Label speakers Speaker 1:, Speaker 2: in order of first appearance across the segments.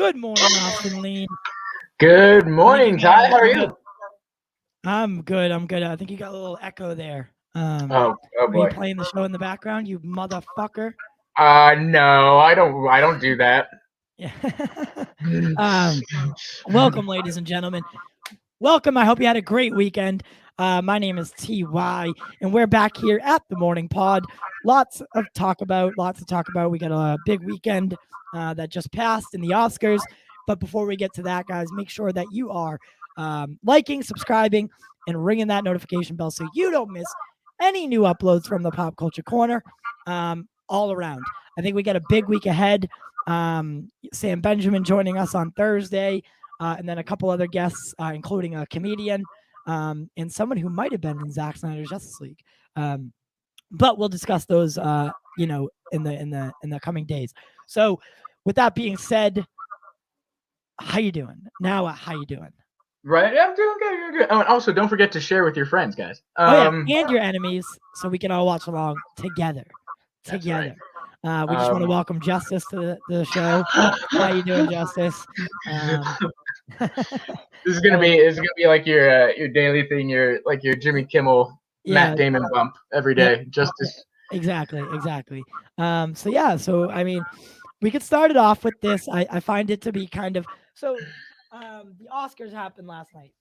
Speaker 1: Good morning, Austin Lean.
Speaker 2: Good morning, Ty. How are you?
Speaker 1: I'm good. I think you got a little echo there.
Speaker 2: Oh
Speaker 1: Are
Speaker 2: boy.
Speaker 1: you playing the show in the background, you motherfucker?
Speaker 2: No, I don't do that.
Speaker 1: Yeah. Welcome, ladies and gentlemen. Welcome. I hope you had a great weekend. My name is TY, and we're back here at the Morning Pod. Lots to talk about. We got a big weekend that just passed in the Oscars. But before we get to that, guys, make sure that you are liking, subscribing, and ringing that notification bell so you don't miss any new uploads from the Pop Culture Corner all around. I think we got a big week ahead. Sam Benjamin joining us on Thursday. And then a couple other guests, including a comedian and someone who might have been in Zack Snyder's Justice League. But we'll discuss those, in the coming days. So, with that being said, how you doing? Now, how you doing?
Speaker 2: Right, I'm doing good. You're good. Oh, and also, don't forget to share with your friends, guys.
Speaker 1: And your enemies, so we can all watch along together.
Speaker 2: Right.
Speaker 1: We just want to welcome Justice to the show. How you doing, Justice?
Speaker 2: This is gonna be like your daily thing, your Jimmy Kimmel, Matt Damon bump every day. Yep. Justice.
Speaker 1: Exactly. So I mean, we could start it off with this. I find it to be kind of so. The Oscars happened last night.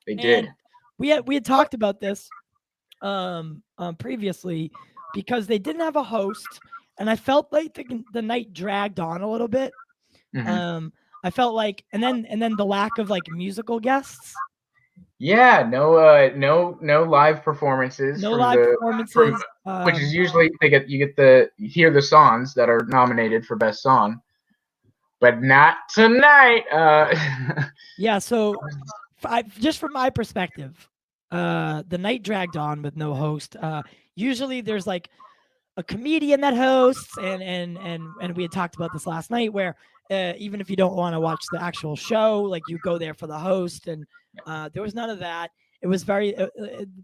Speaker 2: They did.
Speaker 1: We had talked about this previously because they didn't have a host, and I felt like the night dragged on a little bit.
Speaker 2: Mm-hmm.
Speaker 1: I felt like, and then the lack of like musical guests.
Speaker 2: Yeah, no live performances. Which is usually you hear the songs that are nominated for best song, but not tonight.
Speaker 1: Yeah, so just from my perspective, the night dragged on with no host. Usually there's like a comedian that hosts, and we had talked about this last night, where even if you don't want to watch the actual show, like you go there for the host, and there was none of that. It was very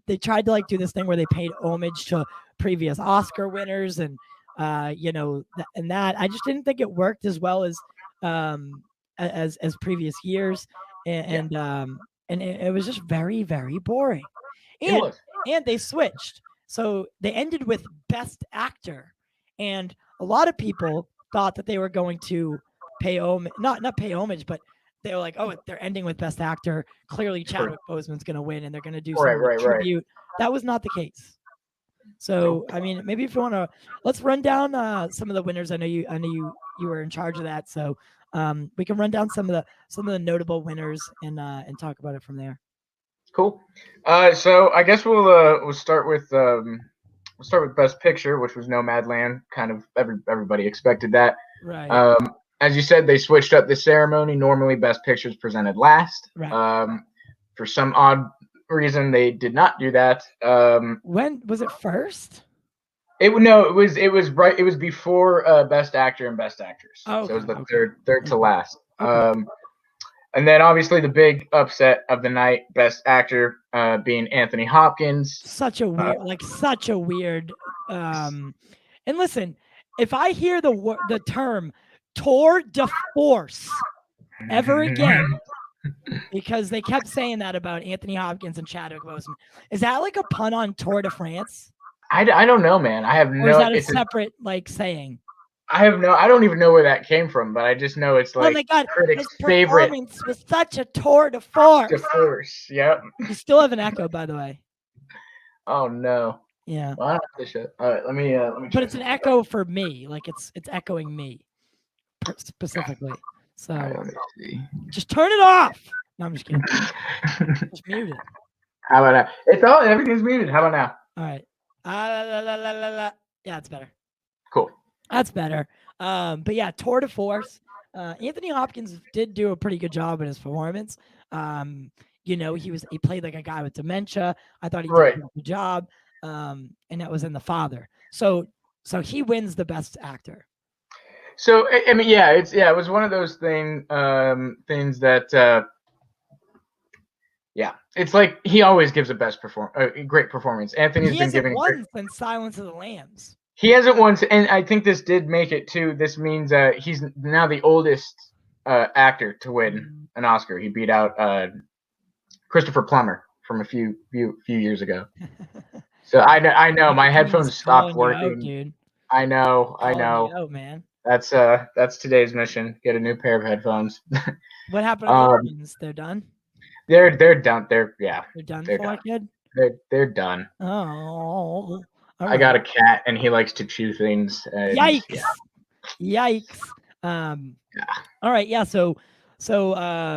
Speaker 1: they tried to like do this thing where they paid homage to previous Oscar winners, and and that I just didn't think it worked as well as previous years, and it was just very, very boring. And they switched. So they ended with Best Actor, and a lot of people thought that they were going to pay homage, not pay homage, but they were like, oh, they're ending with Best Actor. Clearly, Chadwick Boseman's going to win, and they're going to do some tribute. Right. That was not the case. So, I mean, maybe if you want to, let's run down some of the winners. I know you were in charge of that, so we can run down some of the notable winners and talk about it from there.
Speaker 2: Cool. So I guess we'll start with Best Picture, which was Nomadland. Kind of everybody expected that.
Speaker 1: Right.
Speaker 2: As you said, they switched up the ceremony. Normally, Best Picture is presented last.
Speaker 1: Right.
Speaker 2: For some odd reason, they did not do that.
Speaker 1: When was it first?
Speaker 2: It was right. It was before Best Actor and Best Actress.
Speaker 1: Oh,
Speaker 2: so it was the third to last.
Speaker 1: Okay.
Speaker 2: And then obviously the big upset of the night, Best Actor being Anthony Hopkins.
Speaker 1: Such a weird. And listen, if I hear the term tour de force ever again, because they kept saying that about Anthony Hopkins and Chadwick Boseman, is that like a pun on Tour de France?
Speaker 2: I don't know, man. I have no.
Speaker 1: Or is that a separate saying?
Speaker 2: I don't even know where that came from, but I just know it's like
Speaker 1: oh my God,
Speaker 2: critics'
Speaker 1: his
Speaker 2: favorite.
Speaker 1: Performance was such a tour de force.
Speaker 2: De force, yep.
Speaker 1: You still have an echo, by the way.
Speaker 2: Oh no.
Speaker 1: Yeah.
Speaker 2: Well, I don't have to shut. All right, let me.
Speaker 1: But it's an echo for me, like it's echoing me specifically. So
Speaker 2: let me see.
Speaker 1: Just turn it off. No, I'm just kidding. Just mute it.
Speaker 2: How about now? Everything's muted. How about now?
Speaker 1: All right. Yeah, it's better.
Speaker 2: Cool.
Speaker 1: That's better. But yeah, tour de force. Anthony Hopkins did do a pretty good job in his performance. He played like a guy with dementia. I thought he did a good job. And that was in The Father. So he wins the Best Actor.
Speaker 2: So I mean, it was one of those things that. Yeah, it's like he always gives a great performance. Anthony's been giving
Speaker 1: won since Silence of the Lambs.
Speaker 2: He hasn't won, and I think this did make it too. This means he's now the oldest actor to win an Oscar. He beat out Christopher Plummer from a few years ago. So I know my headphones stopped working.
Speaker 1: Out, dude.
Speaker 2: I know.
Speaker 1: You out, man.
Speaker 2: That's today's mission. Get a new pair of headphones.
Speaker 1: What happened to the Indians? They're done.
Speaker 2: They're done. They're
Speaker 1: done
Speaker 2: for
Speaker 1: done.
Speaker 2: Kid. They're done.
Speaker 1: Oh,
Speaker 2: I got a cat and he likes to chew things. And,
Speaker 1: Yikes! Yikes! All right, yeah. So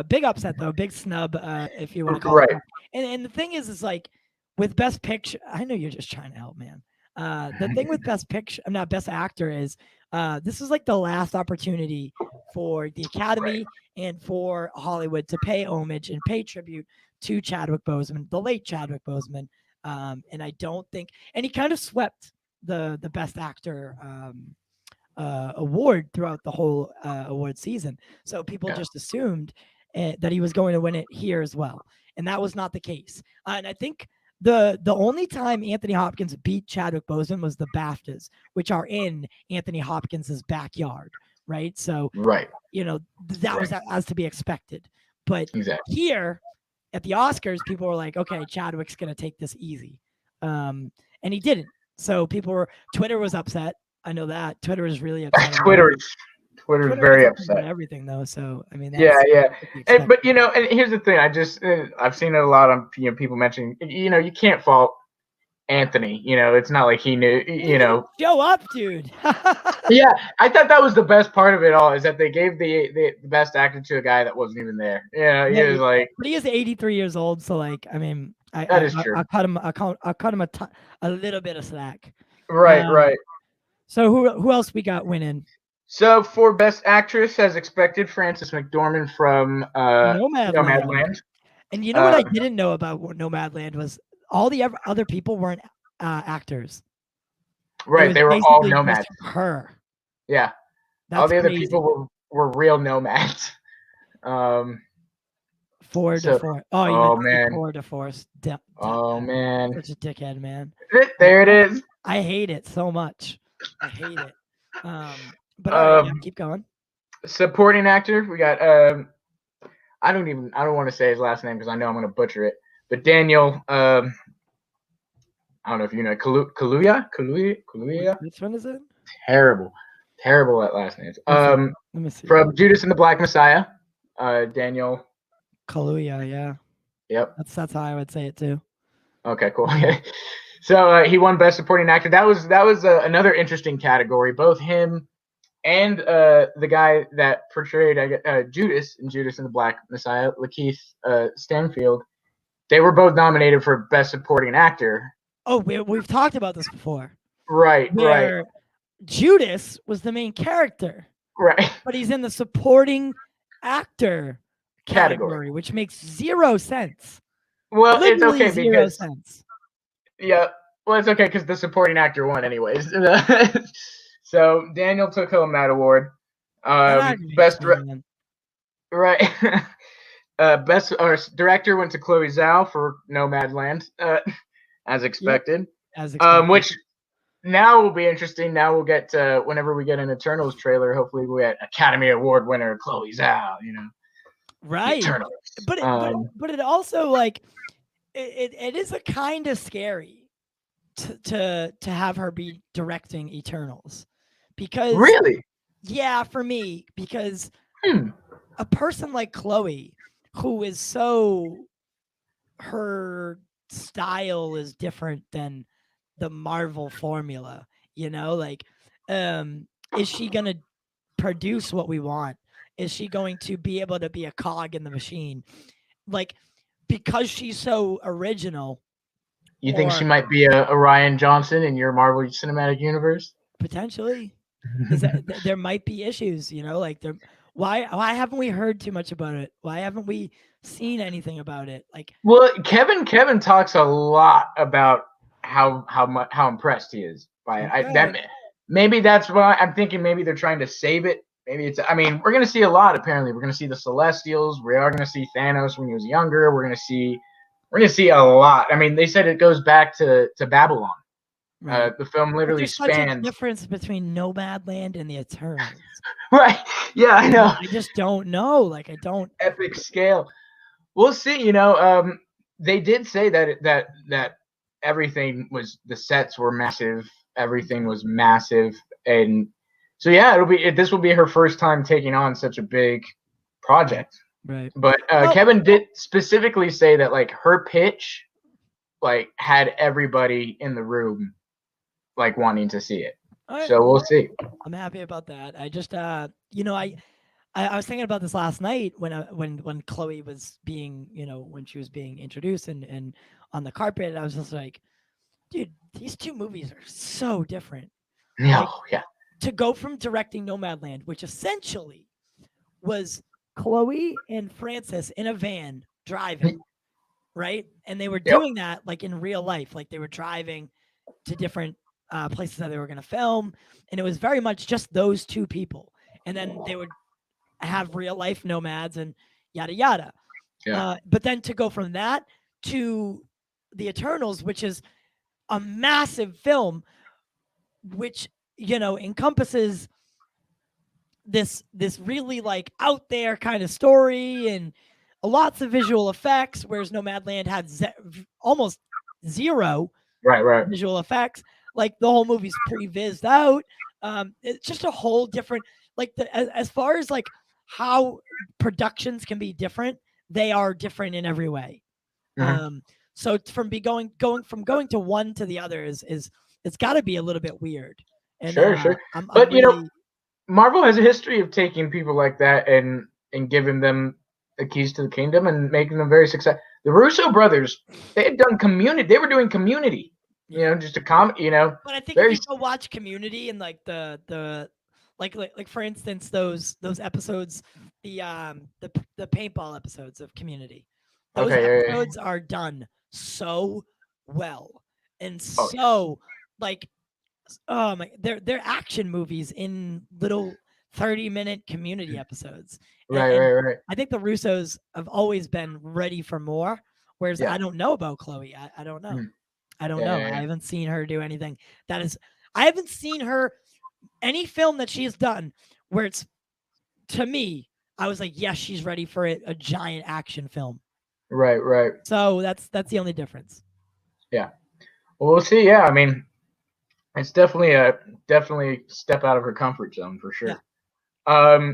Speaker 1: big upset though, big snub, if you want to call it. And the thing is like with Best Picture, I know you're just trying to help, man. The thing with Best Picture, I'm not Best Actor, is this is like the last opportunity for the Academy and for Hollywood to pay homage and pay tribute to Chadwick Boseman, the late Chadwick Boseman. And I don't think, and he kind of swept the Best Actor award throughout the whole award season. So people just assumed that he was going to win it here as well, and that was not the case. And I think the only time Anthony Hopkins beat Chadwick Boseman was the BAFTAs, which are in Anthony Hopkins's backyard, right? So that was as to be expected. But here at the Oscars, people were like, okay, Chadwick's going to take this easy. And he didn't. So Twitter was upset. I know that Twitter is really upset.
Speaker 2: Twitter's very upset
Speaker 1: about everything though. So I mean,
Speaker 2: but and here's the thing. I've seen it a lot on people mentioning. You can't fault Anthony. It's not like he knew.
Speaker 1: Show up, dude.
Speaker 2: Yeah, I thought that was the best part of it all, is that they gave the best actor to a guy that wasn't even there. Yeah, he was like.
Speaker 1: But he is 83 years old, so like, I mean,
Speaker 2: that is true.
Speaker 1: I cut him. I cut him a little bit of slack.
Speaker 2: Right.
Speaker 1: So who else we got winning?
Speaker 2: So for Best Actress, as expected, Frances McDormand from Nomadland.
Speaker 1: And you know what I didn't know about Nomadland was all the other people weren't actors.
Speaker 2: Right, they were all nomads.
Speaker 1: Her.
Speaker 2: Yeah. All the other people were real nomads.
Speaker 1: Ford.
Speaker 2: Oh man.
Speaker 1: Ford Force.
Speaker 2: Oh man.
Speaker 1: Such a dickhead, man.
Speaker 2: There it is.
Speaker 1: I hate it so much. I hate it. But keep going.
Speaker 2: Supporting actor, we got I don't want to say his last name because I know I'm going to butcher it. But Daniel, I don't know if you know Kaluuya.
Speaker 1: Which one is it?
Speaker 2: Terrible at last names.
Speaker 1: Let me see.
Speaker 2: From Judas and the Black Messiah, Daniel
Speaker 1: Kaluuya. Yeah.
Speaker 2: Yep.
Speaker 1: That's how I would say it too.
Speaker 2: Okay, cool. So he won Best Supporting Actor. That was another interesting category. Both him and the guy that portrayed Judas in Judas and the Black Messiah, Lakeith Stanfield, they were both nominated for Best Supporting Actor.
Speaker 1: Oh, we've talked about this before.
Speaker 2: Right.
Speaker 1: Judas was the main character.
Speaker 2: Right.
Speaker 1: But he's in the supporting actor category, which makes zero sense.
Speaker 2: Well, it's okay
Speaker 1: zero sense.
Speaker 2: Yeah. Well, it's okay because the supporting actor won anyways. So Daniel took home that award. Best director went to Chloe Zhao for Nomadland, as expected. Which now will be interesting. Now we'll get whenever we get an Eternals trailer. Hopefully, we get Academy Award winner Chloe Zhao.
Speaker 1: Right. But it also like it is a kind of scary to have her be directing Eternals. Because
Speaker 2: really,
Speaker 1: yeah, for me, because a person like Chloe, who is her style is different than the Marvel formula, like, is she gonna produce what we want? Is she going to be able to be a cog in the machine? Like, because she's so original.
Speaker 2: You think she might be a Rian Johnson in your Marvel Cinematic Universe?
Speaker 1: Potentially. There might be issues, like why haven't we heard too much about it? Why haven't we seen anything about it? Like,
Speaker 2: well, Kevin talks a lot about how impressed he is by it. Maybe that's why I'm thinking maybe they're trying to save it. Maybe we're gonna see a lot. Apparently, we're gonna see the Celestials. We are gonna see Thanos when he was younger. We're gonna see a lot. They said it goes back to Babylon.
Speaker 1: Right.
Speaker 2: The film literally
Speaker 1: There's such a
Speaker 2: spans.
Speaker 1: difference between Nomadland and the Eternals.
Speaker 2: Right. Yeah, I know.
Speaker 1: I just don't know. Like, I don't.
Speaker 2: Epic scale. We'll see. They did say that everything was, the sets were massive. Everything was massive, and so yeah, this will be her first time taking on such a big project.
Speaker 1: Right.
Speaker 2: But Kevin did specifically say that like her pitch, like had everybody in the room like wanting to see it.
Speaker 1: Right.
Speaker 2: So we'll see.
Speaker 1: I'm happy about that. I just I was thinking about this last night when Chloe was being, when she was being introduced and on the carpet. I was just like, dude, these two movies are so different.
Speaker 2: No,
Speaker 1: Like,
Speaker 2: yeah.
Speaker 1: To go from directing Nomadland, which essentially was Chloe and Francis in a van driving, right? And they were doing that like in real life, like they were driving to different places that they were going to film, and it was very much just those two people. And then they would have real life nomads and yada yada.
Speaker 2: Yeah.
Speaker 1: But then to go from that to the Eternals, which is a massive film, which encompasses this really like out there kind of story and lots of visual effects, whereas Nomadland had almost zero
Speaker 2: right
Speaker 1: visual effects. Like the whole movie's pre-vised out. It's just a whole different, like as far as like how productions can be different, they are different in every way. So from going to one to the other is it's got to be a little bit weird. And
Speaker 2: sure.
Speaker 1: But
Speaker 2: really, Marvel has a history of taking people like that and giving them the keys to the kingdom and making them very successful. The Russo brothers, they had done Community. They were doing Community. Just a comedy.
Speaker 1: But I think if you go watch Community and like the like for instance those episodes, the paintball episodes of Community, those episodes are done so well and like they're action movies in little 30-minute Community episodes.
Speaker 2: Right.
Speaker 1: I think the Russos have always been ready for more, whereas I don't know about Chloe. I don't know. I don't know. I haven't seen her do anything that is. I haven't seen her any film that she has done where it's, to me, I was like, yes, she's ready for a giant action film.
Speaker 2: Right.
Speaker 1: So that's the only difference.
Speaker 2: Yeah. Well, we'll see. Yeah, I mean, it's definitely step out of her comfort zone for sure. Yeah.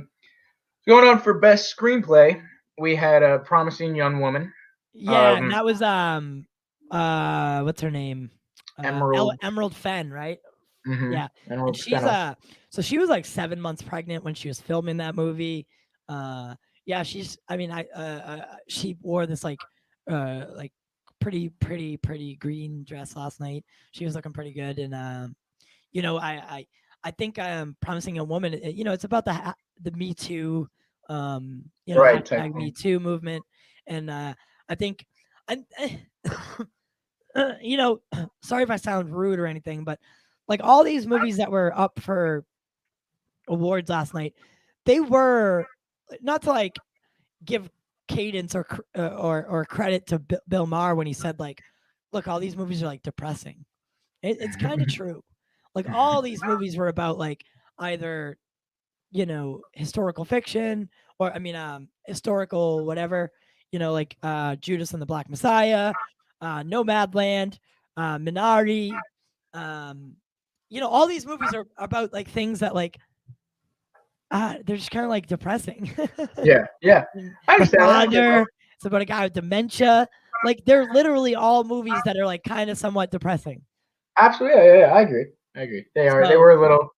Speaker 2: Going on for best screenplay, we had a Promising Young Woman.
Speaker 1: Yeah, and that was what's her name?
Speaker 2: Emerald
Speaker 1: Fenn, right?
Speaker 2: Mm-hmm.
Speaker 1: Yeah.
Speaker 2: Emerald
Speaker 1: and she's
Speaker 2: Fennell.
Speaker 1: So she was like 7 months pregnant when she was filming that movie. Yeah, she wore this like pretty green dress last night. She was looking pretty good, and I think Promising Young Woman, it's about the Me Too, hashtag Me Too movement, and I think sorry if I sound rude or anything, but like all these movies that were up for awards last night, they were, not to like give cadence or credit to Bill Maher when he said like, look, all these movies are like depressing. It's kind of true. Like all these movies were about like either historical fiction or historical whatever, like Judas and the Black Messiah, Nomadland, Minari, all these movies are about like things that like they're just kind of like depressing.
Speaker 2: Yeah.
Speaker 1: I understand. It's about a guy with dementia. Like they're literally all movies that are like kind of somewhat depressing.
Speaker 2: Absolutely, yeah, I agree. They were a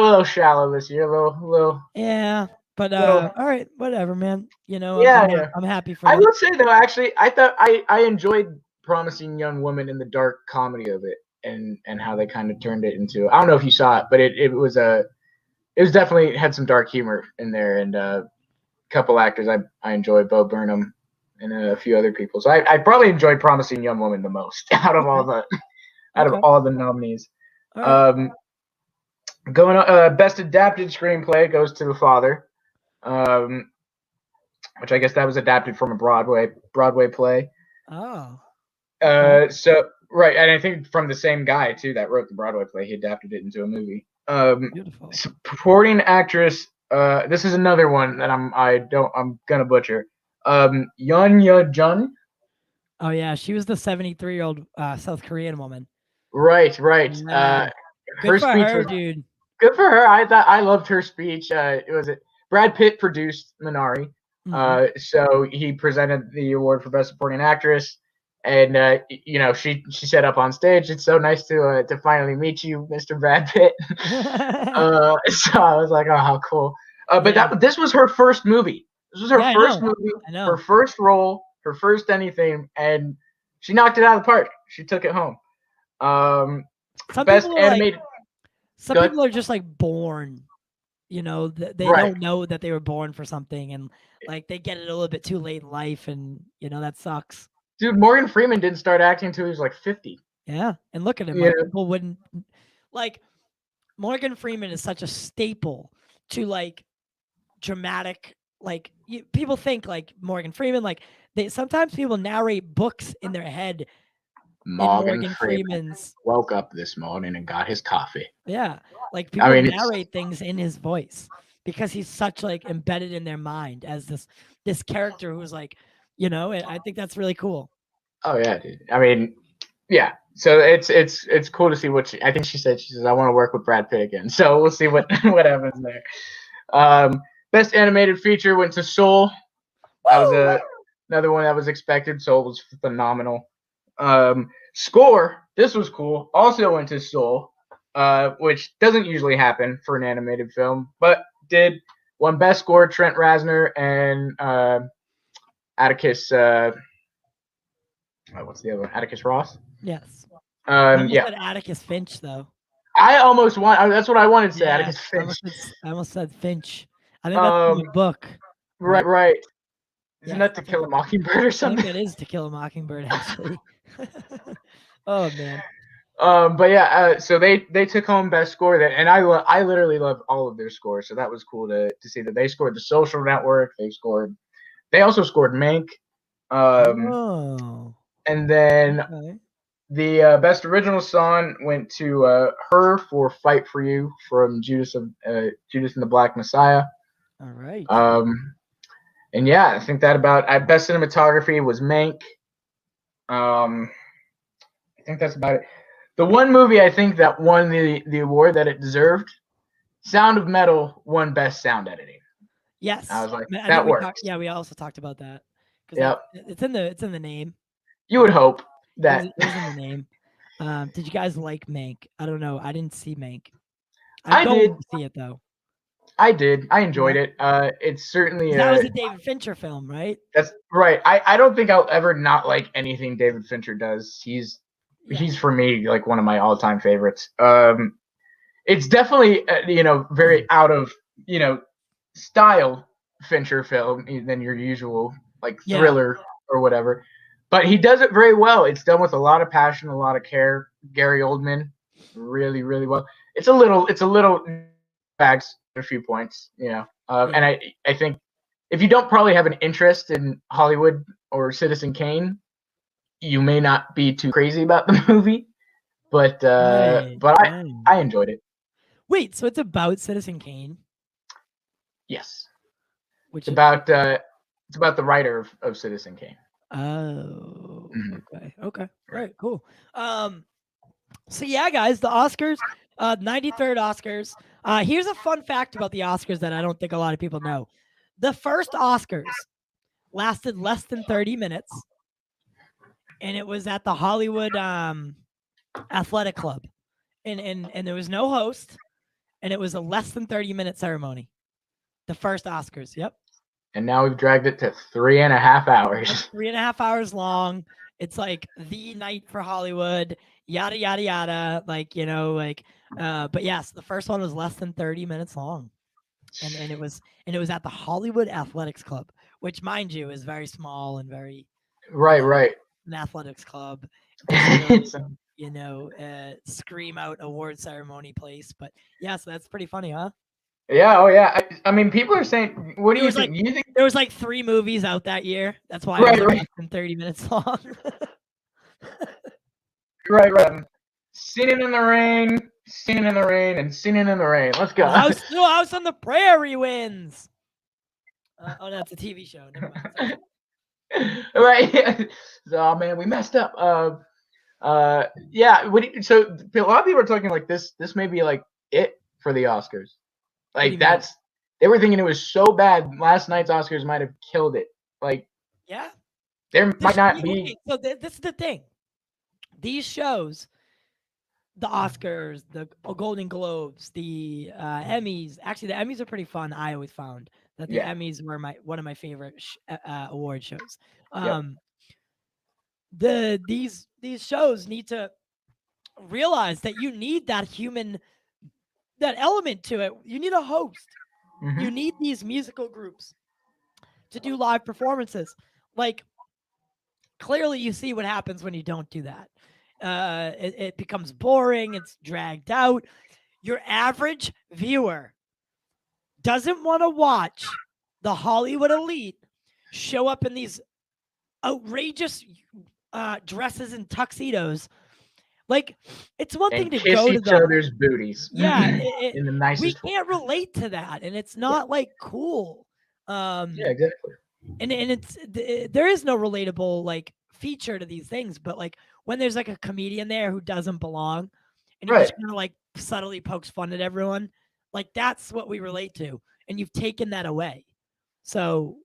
Speaker 2: little shallow this year, a little.
Speaker 1: Yeah, but all right, whatever, man. I'm happy for.
Speaker 2: I will say though, actually, I thought I enjoyed Promising Young Woman in the dark comedy of it, and how they kind of turned it into. I don't know if you saw it, but it was definitely had some dark humor in there, and a couple actors I enjoyed, Bo Burnham and a few other people. So I probably enjoyed Promising Young Woman the most out of all the nominees. Right. Going on, best adapted screenplay goes to The Father, which I guess that was adapted from a Broadway play.
Speaker 1: Oh.
Speaker 2: So Right, and I think from the same guy too that wrote the Broadway play. He adapted it into a movie.
Speaker 1: Beautiful.
Speaker 2: Supporting actress. This is another one that I'm gonna butcher. Yeon Jun.
Speaker 1: Oh yeah, she was the 73-year-old South Korean woman.
Speaker 2: Right.
Speaker 1: Yeah. Good
Speaker 2: Her
Speaker 1: for
Speaker 2: speech
Speaker 1: her,
Speaker 2: was
Speaker 1: dude.
Speaker 2: good for her. I loved her speech. Brad Pitt produced Minari, so he presented the award for Best Supporting Actress, and she said up on stage, "It's so nice to finally meet you, Mr. Brad Pitt." So I was like, "Oh, how cool!" But this was her first movie. This was her first movie, her first role, her first anything, and she knocked it out of the park. She took it home. Best animated.
Speaker 1: Some people are just like born, they don't know that they were born for something, and like they get it a little bit too late in life, and that sucks.
Speaker 2: Dude, Morgan Freeman didn't start acting until he was like 50.
Speaker 1: Yeah, and look at him. Like, people wouldn't like. Morgan Freeman is such a staple to like dramatic. Like people think like Morgan Freeman. Like sometimes people narrate books in their head.
Speaker 2: Morgan Freeman's woke up this morning and got his coffee.
Speaker 1: Yeah, like people narrate things in his voice because he's such like embedded in their mind as this character who's like, I think that's really cool.
Speaker 2: Oh yeah, dude. I mean, yeah. So it's cool to see what I think she says I want to work with Brad Pitt again. So we'll see what happens there. Best animated feature went to Soul. That was another one that was expected. Soul was phenomenal. Score, this was cool. Also went to Soul, which doesn't usually happen for an animated film, but did. Won Best Score, Trent Reznor and Atticus. What's the other one? Atticus Ross.
Speaker 1: Yes. I almost said Atticus Finch though.
Speaker 2: I almost want. That's what I wanted to say. Atticus Finch.
Speaker 1: I almost said Finch. I think that's from the book.
Speaker 2: Right. Isn't that To Kill a Mockingbird or something?
Speaker 1: I think that is To Kill a Mockingbird, actually. Oh man.
Speaker 2: But yeah, so they took home Best Score, and I literally love all of their scores, so that was cool to see that they scored The Social Network. They also scored Mank. And then the Best Original Song went to Her for Fight for You from Judas and the Black Messiah.
Speaker 1: All right.
Speaker 2: And yeah, I think that about Best Cinematography was Mank. I think that's about it. The one movie I think that won the award that it deserved, Sound of Metal won Best Sound Editing.
Speaker 1: Yes,
Speaker 2: I was like, that works.
Speaker 1: We also talked about that.
Speaker 2: Yep.
Speaker 1: It's in the name.
Speaker 2: You would hope that
Speaker 1: it was in the name. Did you guys like Mank? I don't know. I didn't see Mank.
Speaker 2: I did
Speaker 1: see it though.
Speaker 2: I did. I enjoyed it. It's certainly
Speaker 1: that was a David Fincher film, right?
Speaker 2: That's right. I don't think I'll ever not like anything David Fincher does. He's for me like one of my all-time favorites. It's definitely very out of style Fincher film than your usual like thriller or whatever. But he does it very well. It's done with a lot of passion, a lot of care. Gary Oldman, really, really well. It's a little bags a few points, and I think if you don't probably have an interest in Hollywood or Citizen Kane, you may not be too crazy about the movie. But I enjoyed it.
Speaker 1: Wait, so it's about Citizen Kane?
Speaker 2: Yes. It's about the writer of Citizen Kane.
Speaker 1: Oh, okay. All right, cool. So yeah, guys, the Oscars, 93rd Oscars. Here's a fun fact about the Oscars that I don't think a lot of people know. The first Oscars lasted less than 30 minutes, and it was at the Hollywood Athletic Club, and there was no host, and it was a less than 30-minute ceremony. The first Oscars, yep.
Speaker 2: And now we've dragged it to 3.5 hours.
Speaker 1: 3.5 hours long. It's like the night for Hollywood, yada, yada, yada. But yes, the first one was less than 30 minutes long. And it was at the Hollywood Athletics Club, which mind you is very small and very
Speaker 2: right.
Speaker 1: An athletics club. Scream out award ceremony place. But yeah, so that's pretty funny, huh?
Speaker 2: Yeah, oh yeah. I mean, people are saying, what do you think?
Speaker 1: There was like 3 movies out that year. That's why it was less than 30 minutes long.
Speaker 2: Right. Singing in the rain, singing in the rain, and singing in the rain. Let's go.
Speaker 1: House on the Prairie wins. That's a TV show. Never mind.
Speaker 2: Right. Oh man, we messed up. Yeah. So a lot of people are talking like this. This may be like it for the Oscars. Like they were thinking it was so bad. Last night's Oscars might have killed it. Like,
Speaker 1: yeah,
Speaker 2: there might not be.
Speaker 1: Okay, so this is the thing. These shows, the Oscars, the Golden Globes, the Emmys. Actually, the Emmys are pretty fun. I always found that the Emmys were one of my favorite award shows. These shows need to realize that you need that element to it. You need a host. Mm-hmm. You need these musical groups to do live performances. Like, clearly you see what happens when you don't do that. It becomes boring. It's dragged out. Your average viewer doesn't want to watch the Hollywood elite show up in these outrageous dresses and tuxedos. Like, it's one thing to go to
Speaker 2: each other's booties.
Speaker 1: Yeah,
Speaker 2: in the nicest.
Speaker 1: We can't relate to that, and it's not like cool.
Speaker 2: Yeah, exactly.
Speaker 1: And there is no relatable like feature to these things, but like when there's like a comedian there who doesn't belong, and he just kind of like subtly pokes fun at everyone, like that's what we relate to, and you've taken that away. So,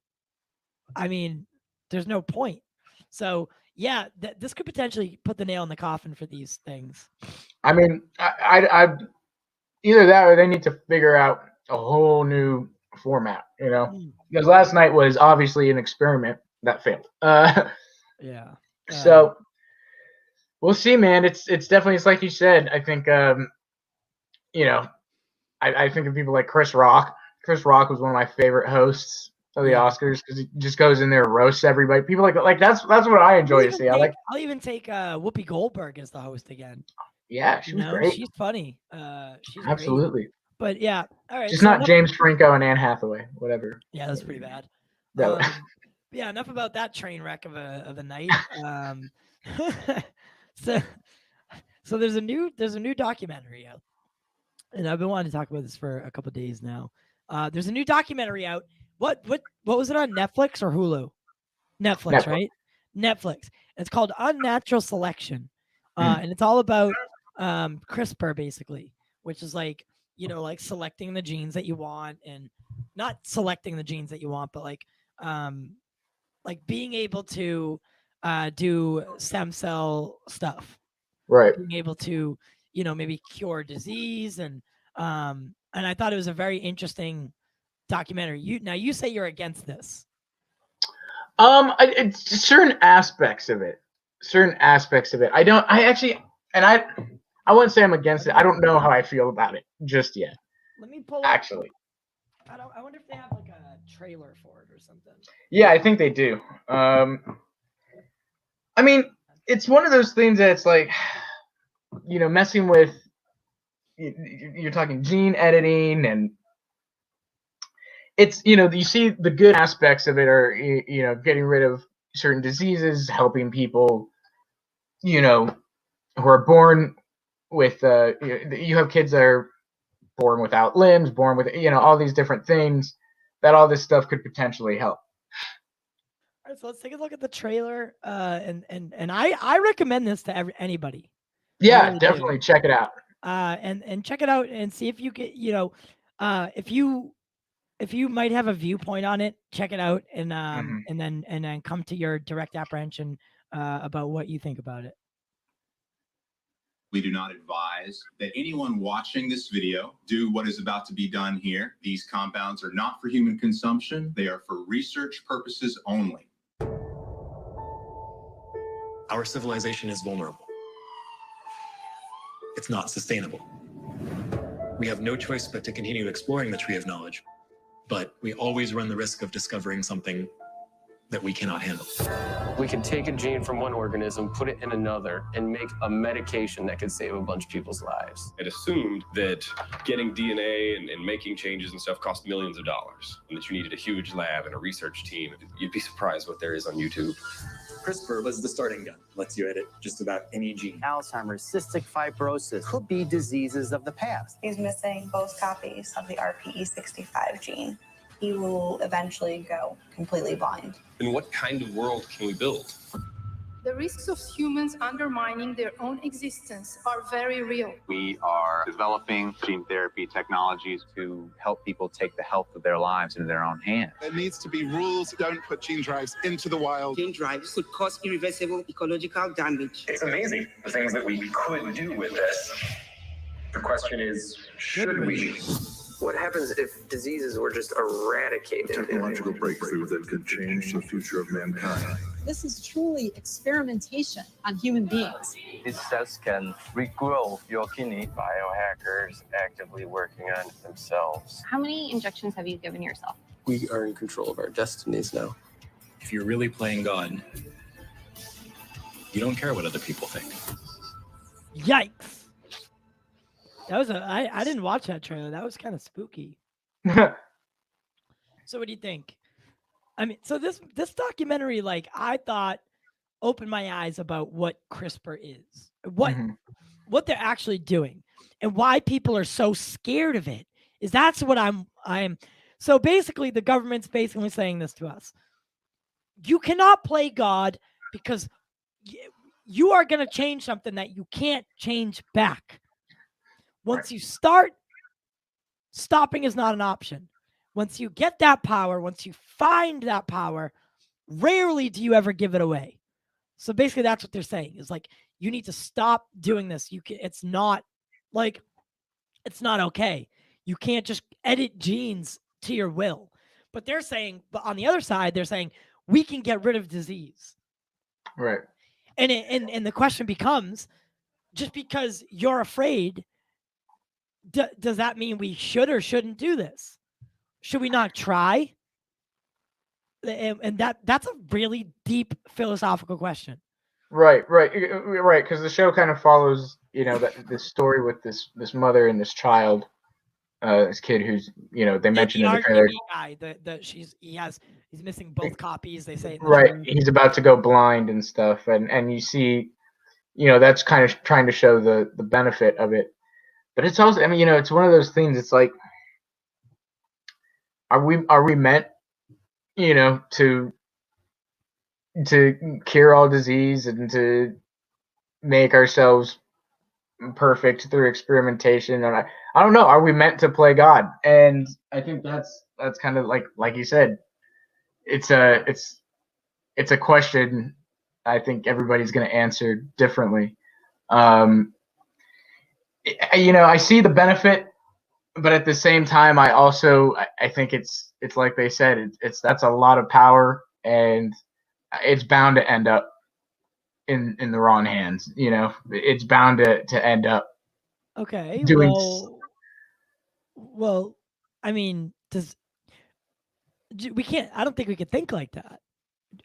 Speaker 1: I mean, there's no point. So yeah, this could potentially put the nail in the coffin for these things.
Speaker 2: I mean, I either that or they need to figure out a whole new format, because last night was obviously an experiment that failed. So we'll see, man. It's definitely, it's like you said. I think, I think of people like Chris Rock. Chris Rock was one of my favorite hosts of the Oscars because he just goes in there and roasts everybody. People like that's what I enjoy to see. I'll
Speaker 1: even take Whoopi Goldberg as the host again.
Speaker 2: Yeah, she was great.
Speaker 1: She's funny. She's
Speaker 2: absolutely
Speaker 1: great. But yeah, all right.
Speaker 2: Just not James Franco and Anne Hathaway, whatever.
Speaker 1: Yeah, that's pretty bad. Yeah, enough about that train wreck of a night. So there's a new documentary out, and I've been wanting to talk about this for a couple of days now. There's a new documentary out. What was it on Netflix or Hulu? Netflix, right? Netflix. It's called Unnatural Selection, and it's all about CRISPR, basically, which is like selecting the genes that you want, and not selecting the genes that you want, but like being able to do stem cell stuff,
Speaker 2: right?
Speaker 1: Being able to maybe cure disease, and I thought it was a very interesting documentary. You say you're against this.
Speaker 2: It's certain aspects of it. I wouldn't say I'm against it. I don't know how I feel about it just yet.
Speaker 1: Let me pull
Speaker 2: actually.
Speaker 1: I wonder if they have like a trailer for it or something.
Speaker 2: Yeah, I think they do. I mean, it's one of those things that's like, messing with. You're talking gene editing, and it's you see the good aspects of it are getting rid of certain diseases, helping people who are born with you have kids that are born without limbs, born with all these different things that all this stuff could potentially help.
Speaker 1: All right, so let's take a look at the trailer, and I recommend this to anybody.
Speaker 2: Yeah, really definitely check it out.
Speaker 1: And check it out and see if you get if you might have a viewpoint on it, check it out, and and then come to your direct apprehension about what you think about it.
Speaker 3: We do not advise that anyone watching this video do what is about to be done here. These compounds are not for human consumption. They are for research purposes only.
Speaker 4: Our civilization is vulnerable. It's not sustainable. We have no choice but to continue exploring the tree of knowledge, but we always run the risk of discovering something that we cannot handle.
Speaker 5: We could take a gene from one organism, put it in another, and make a medication that could save a bunch of people's lives.
Speaker 6: It assumed that getting DNA and making changes and stuff cost millions of dollars, and that you needed a huge lab and a research team. You'd be surprised what there is on YouTube.
Speaker 4: CRISPR was the starting gun. Lets you edit just about any gene.
Speaker 7: Alzheimer's, cystic fibrosis could be diseases of the past.
Speaker 8: He's missing both copies of the RPE65 gene. He will eventually go completely blind.
Speaker 6: And what kind of world can we build?
Speaker 9: The risks of humans undermining their own existence are very real.
Speaker 10: We are developing gene therapy technologies to help people take the health of their lives into their own hands.
Speaker 11: There needs to be rules. Don't put gene drives into the wild.
Speaker 12: Gene drives could cause irreversible ecological damage.
Speaker 13: It's amazing the things that we could do with this. The question is, should we?
Speaker 5: What happens if diseases were just eradicated?
Speaker 14: Technological breakthrough that could change the future of mankind.
Speaker 15: This is truly experimentation on human beings.
Speaker 16: These cells can regrow your kidney. Biohackers actively working on it themselves.
Speaker 17: How many injections have you given yourself?
Speaker 5: We are in control of our destinies now.
Speaker 4: If you're really playing God, you don't care what other people think.
Speaker 1: Yikes. That was I didn't watch that trailer. That was kind of spooky. So what do you think? I mean, so this documentary, like, I thought opened my eyes about what CRISPR is, what they're actually doing, and why people are so scared of it. Is that's what I'm. So basically, the government's basically saying this to us: you cannot play God because you are going to change something that you can't change back. Once you start, stopping is not an option. Once you get that power, once you find that power, rarely do you ever give it away. So basically that's what they're saying is like, you need to stop doing this. It's not okay. You can't just edit genes to your will. But they're saying, but on the other side, they're saying we can get rid of disease.
Speaker 2: Right.
Speaker 1: And the question becomes, just because you're afraid, does that mean we should or shouldn't do this? Should we not try? And that's a really deep philosophical question.
Speaker 2: Right. Because the show kind of follows, this story with this mother and this child, this kid who's, they mentioned in the trailer.
Speaker 1: Guy, he's missing both copies. They say
Speaker 2: right. He's about to go blind and stuff, and you see, that's kind of trying to show the benefit of it. But it's also, I mean, it's one of those things. It's like, are we meant, to cure all disease and to make ourselves perfect through experimentation? And I don't know. Are we meant to play God? And I think that's kind of like you said, it's a question I think everybody's going to answer differently. I see the benefit, but at the same time, I think it's like they said, that's a lot of power, and it's bound to end up in the wrong hands. It's bound to end up.
Speaker 1: Okay.
Speaker 2: Doing
Speaker 1: well, I mean, we can't. I don't think we could think like that.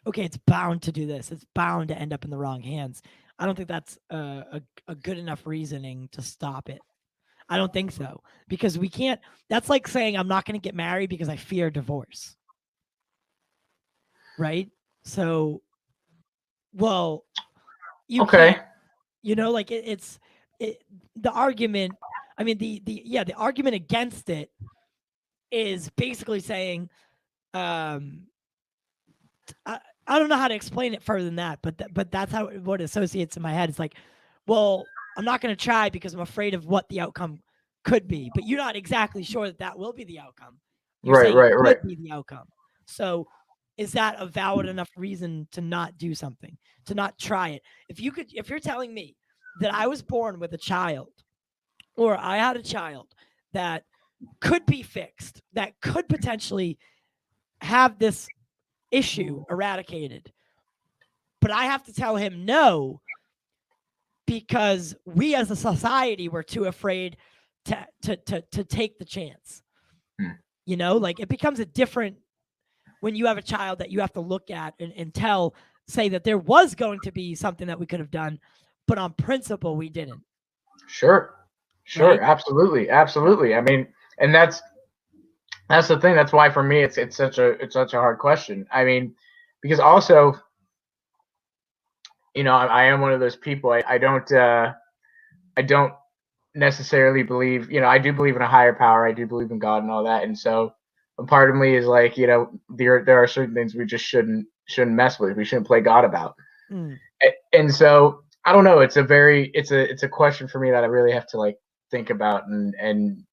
Speaker 1: Okay, it's bound to do this. It's bound to end up in the wrong hands. I don't think that's a good enough reasoning to stop it. I don't think so, because we can't. That's like saying I'm not going to get married because I fear divorce. Right? So, well, you
Speaker 2: okay.
Speaker 1: It's the argument. I mean, the argument against it is basically saying, I don't know how to explain it further than that, but that's what associates in my head. It's like, well, I'm not going to try because I'm afraid of what the outcome could be, but you're not exactly sure that will be the outcome.
Speaker 2: Right.
Speaker 1: Could be the outcome. So is that a valid enough reason to not do something, to not try it? If you're telling me that I was born with a child, or I had a child that could be fixed, that could potentially have this issue eradicated, but I have to tell him no because we as a society were too afraid to take the chance. It becomes a different when you have a child that you have to look at and say that there was going to be something that we could have done, but on principle we didn't.
Speaker 2: Sure. Right? Absolutely. I mean, and that's the thing. That's why for me it's such a hard question. I mean, because also you know, I am one of those people. I don't necessarily believe, you know, I do believe in a higher power. I do believe in God and all that. And so a part of me is like, you know, there are certain things we just shouldn't mess with. We shouldn't play God about. And so I don't know. It's a question for me that I really have to like think about, and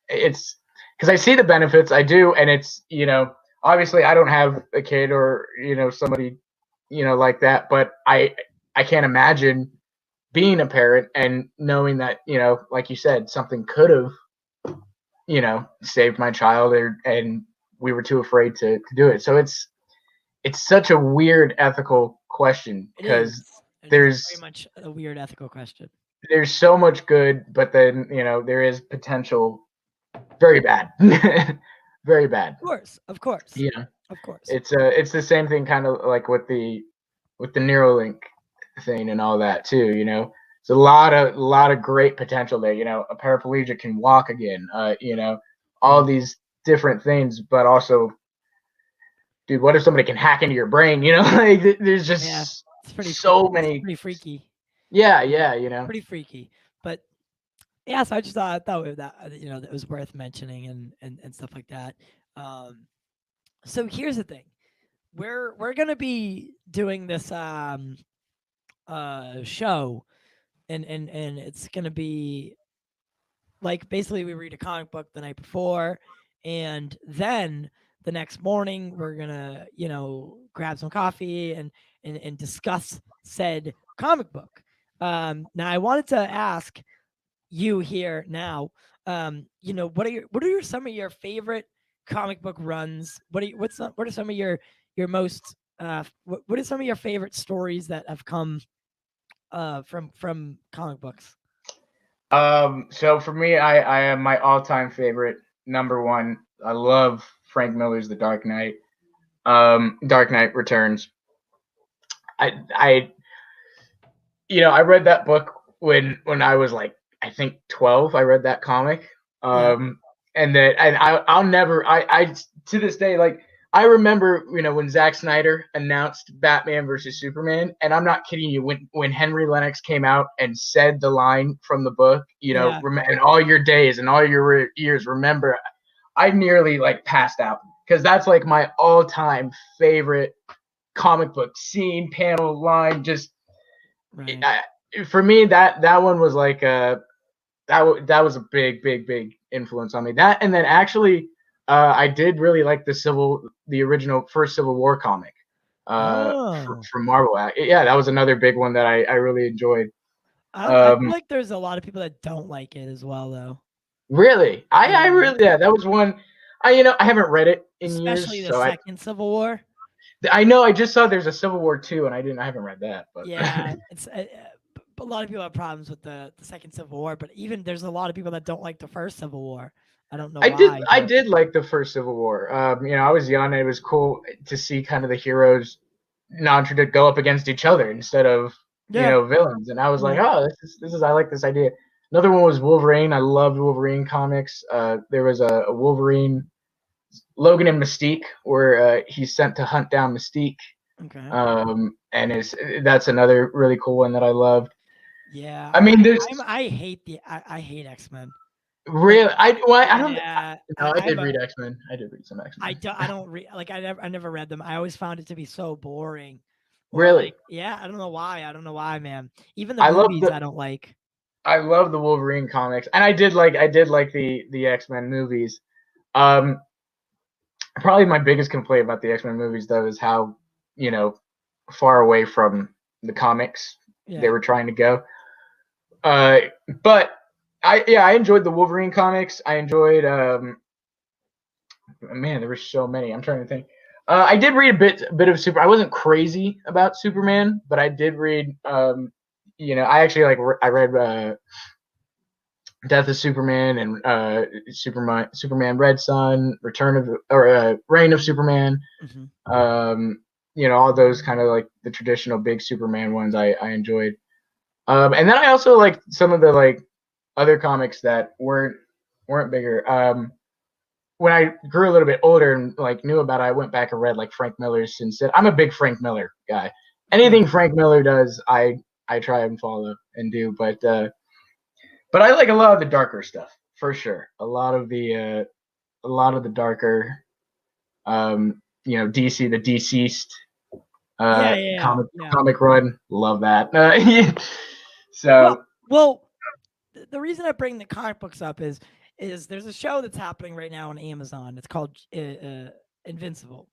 Speaker 2: it's because I see the benefits. I do, and it's, you know, obviously I don't have a kid or, you know, somebody, you know, like that, but I can't imagine being a parent and knowing that, you know, like you said, something could have, you know, saved my child, and we were too afraid to do it. So it's such a weird ethical question, because there's
Speaker 1: very much a weird ethical question.
Speaker 2: There's so much good, but then, you know, there is potential very bad. Very bad.
Speaker 1: Of course.
Speaker 2: Yeah.
Speaker 1: Of course.
Speaker 2: It's the same thing kind of like with the Neuralink thing and all that too, you know. It's a lot of great potential there, you know. A paraplegic can walk again, you know, all these different things, but also, dude, what if somebody can hack into your brain, you know? Like there's just
Speaker 1: it's pretty
Speaker 2: so
Speaker 1: freaky.
Speaker 2: many.
Speaker 1: It's pretty freaky.
Speaker 2: Yeah, you know.
Speaker 1: Pretty freaky. But yeah, so I thought that, you know, that was worth mentioning and stuff like that. So here's the thing. We're gonna be doing this show, and it's gonna be like, basically we read a comic book the night before, and then the next morning we're gonna, you know, grab some coffee and discuss said comic book. Now I wanted to ask you here now, you know, what are some of your favorite comic book runs? What are some of your most what are some of your favorite stories that have come from comic books?
Speaker 2: So for me, I am my all-time favorite, number one. I love Frank Miller's The Dark Knight. Dark Knight Returns. I you know, I read that book when I was like, I think 12. I read that comic. And I'll never, I to this day, like, I remember, you know, when Zack Snyder announced Batman versus Superman, and I'm not kidding you, when Henry Lennox came out and said the line from the book, you know, and all your days and all your years, remember, I nearly like passed out, because that's like my all-time favorite comic book scene, panel, line. Just for me, that one was like that was a big influence on me. That, and then actually, I did really like the original first Civil War comic from Marvel. Yeah, that was another big one that I really enjoyed.
Speaker 1: I feel like there's a lot of people that don't like it as well, though.
Speaker 2: Really, I really, that was one. You know, I haven't read it in
Speaker 1: especially
Speaker 2: years,
Speaker 1: the second Civil War.
Speaker 2: I know. I just saw there's a Civil War 2, and I haven't read that. But
Speaker 1: yeah, it's a lot of people have problems with the second Civil War, but even there's a lot of people that don't like the first Civil War. I don't know why.
Speaker 2: I did like the first Civil War. You know, I was young, and it was cool to see kind of the heroes go up against each other instead of you know, villains. And I was like, oh, this is I like this idea. Another one was Wolverine. I loved Wolverine comics. There was a Wolverine, Logan and Mystique, where he's sent to hunt down Mystique.
Speaker 1: Okay.
Speaker 2: And that's another really cool one that I loved.
Speaker 1: Yeah.
Speaker 2: I mean,
Speaker 1: I hate I hate X-Men.
Speaker 2: Really? I don't.
Speaker 1: Yeah,
Speaker 2: I did read X-Men. I did read some X-Men.
Speaker 1: I don't read, like, I never read them. I always found it to be so boring.
Speaker 2: Really?
Speaker 1: Like, yeah, I don't know why, man. Even the movies I don't like.
Speaker 2: I love the Wolverine comics, and I did like the X-Men movies. Probably my biggest complaint about the X-Men movies, though, is how, you know, far away from the comics they were trying to go. But I enjoyed the Wolverine comics. I enjoyed man, there were so many. I'm trying to think. I did read a bit of Super. I wasn't crazy about Superman, but I did read. You know, I actually I read Death of Superman and Superman Red Sun, Reign of Superman.
Speaker 1: Mm-hmm.
Speaker 2: You know, all those kind of like the traditional big Superman ones I enjoyed. And then I also liked some of the like other comics that weren't bigger. When I grew a little bit older and like knew about it, I went back and read like Frank Miller's Sin City. I'm a big Frank Miller guy. anything Frank Miller does, I try and follow and do. But I like a lot of the darker stuff for sure. A lot of the darker, DC, the Deceased comic run. Love that. So
Speaker 1: well, the reason I bring the comic books up is there's a show that's happening right now on Amazon. It's called Invincible.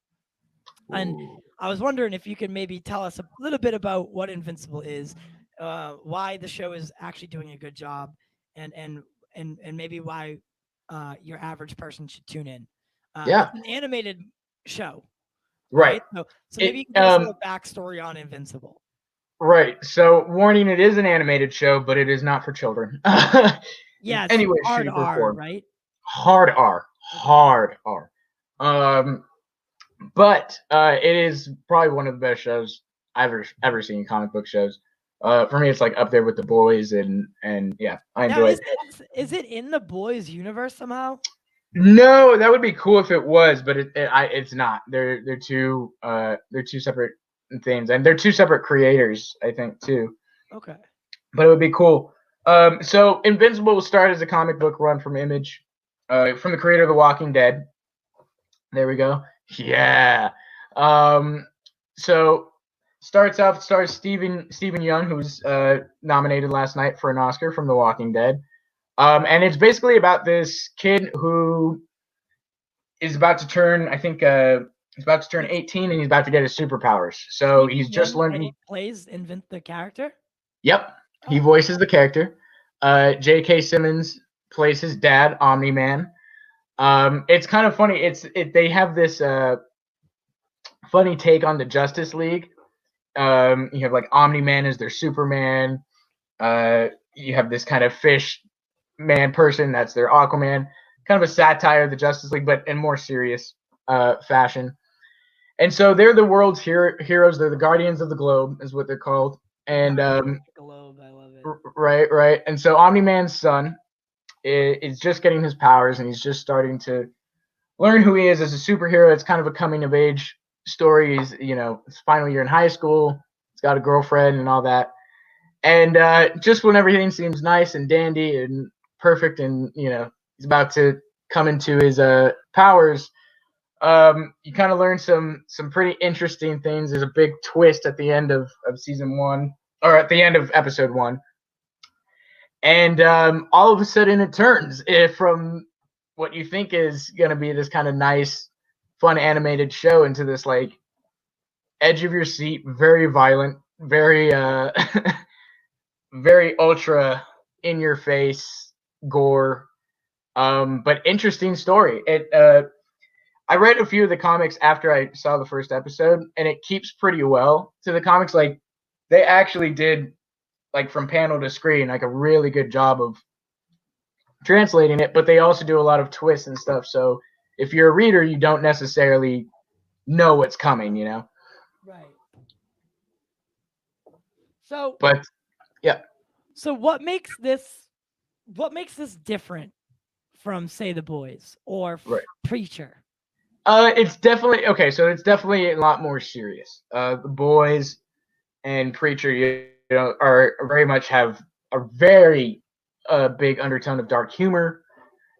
Speaker 1: And I was wondering if you could maybe tell us a little bit about what Invincible is, why the show is actually doing a good job, and maybe why your average person should tune in. It's an animated show,
Speaker 2: right?
Speaker 1: So maybe you can give us a little backstory on Invincible.
Speaker 2: Right. So, warning: it is an animated show, but it is not for children.
Speaker 1: Yeah.
Speaker 2: Anyway,
Speaker 1: hard R, right?
Speaker 2: Hard R. Hard R. But it is probably one of the best shows I've ever seen. Comic book shows. For me, it's like up there with The Boys, and yeah, I enjoy it.
Speaker 1: Is it in the Boys universe somehow?
Speaker 2: No, that would be cool if it was, but it's not. They're two separate things, and they're two separate creators, I think, too.
Speaker 1: Okay.
Speaker 2: But it would be cool. So Invincible will start as a comic book run from Image, from the creator of The Walking Dead. There we go. Yeah. So stars Stephen Young, who's nominated last night for an Oscar from The Walking Dead. And it's basically about this kid who is about to turn, I think, he's about to turn 18, and he's about to get his superpowers. So he's just learning.
Speaker 1: Plays the character.
Speaker 2: Yep, he voices the character. J.K. Simmons plays his dad, Omni-Man. It's kind of funny. They have this funny take on the Justice League. You have like Omni-Man as their Superman. You have this kind of fish man person that's their Aquaman. Kind of a satire of the Justice League, but in more serious fashion. And so they're the world's heroes. They're the Guardians of the Globe, is what they're called. And
Speaker 1: Globe, I love it.
Speaker 2: Right. And so Omni-Man's son is just getting his powers, and he's just starting to learn who he is as a superhero. It's kind of a coming of age story. He's, his final year in high school. He's got a girlfriend and all that. And just when everything seems nice and dandy and perfect, and he's about to come into his powers, you kind of learn some pretty interesting things. There's a big twist at the end of season 1, or at the end of episode 1, and all of a sudden it turns from what you think is going to be this kind of nice, fun animated show into this like edge of your seat, very violent, very very ultra in your face gore, but interesting story. I read a few of the comics after I saw the first episode, and it keeps pretty well to the comics. Like, they actually did, like, from panel to screen, like a really good job of translating it, but they also do a lot of twists and stuff. So if you're a reader, you don't necessarily know what's coming,
Speaker 1: Right. So,
Speaker 2: but yeah.
Speaker 1: So what makes this different from, say, The Boys or Preacher?
Speaker 2: It's definitely okay. So it's definitely a lot more serious. The Boys and Preacher, are very much have a very big undertone of dark humor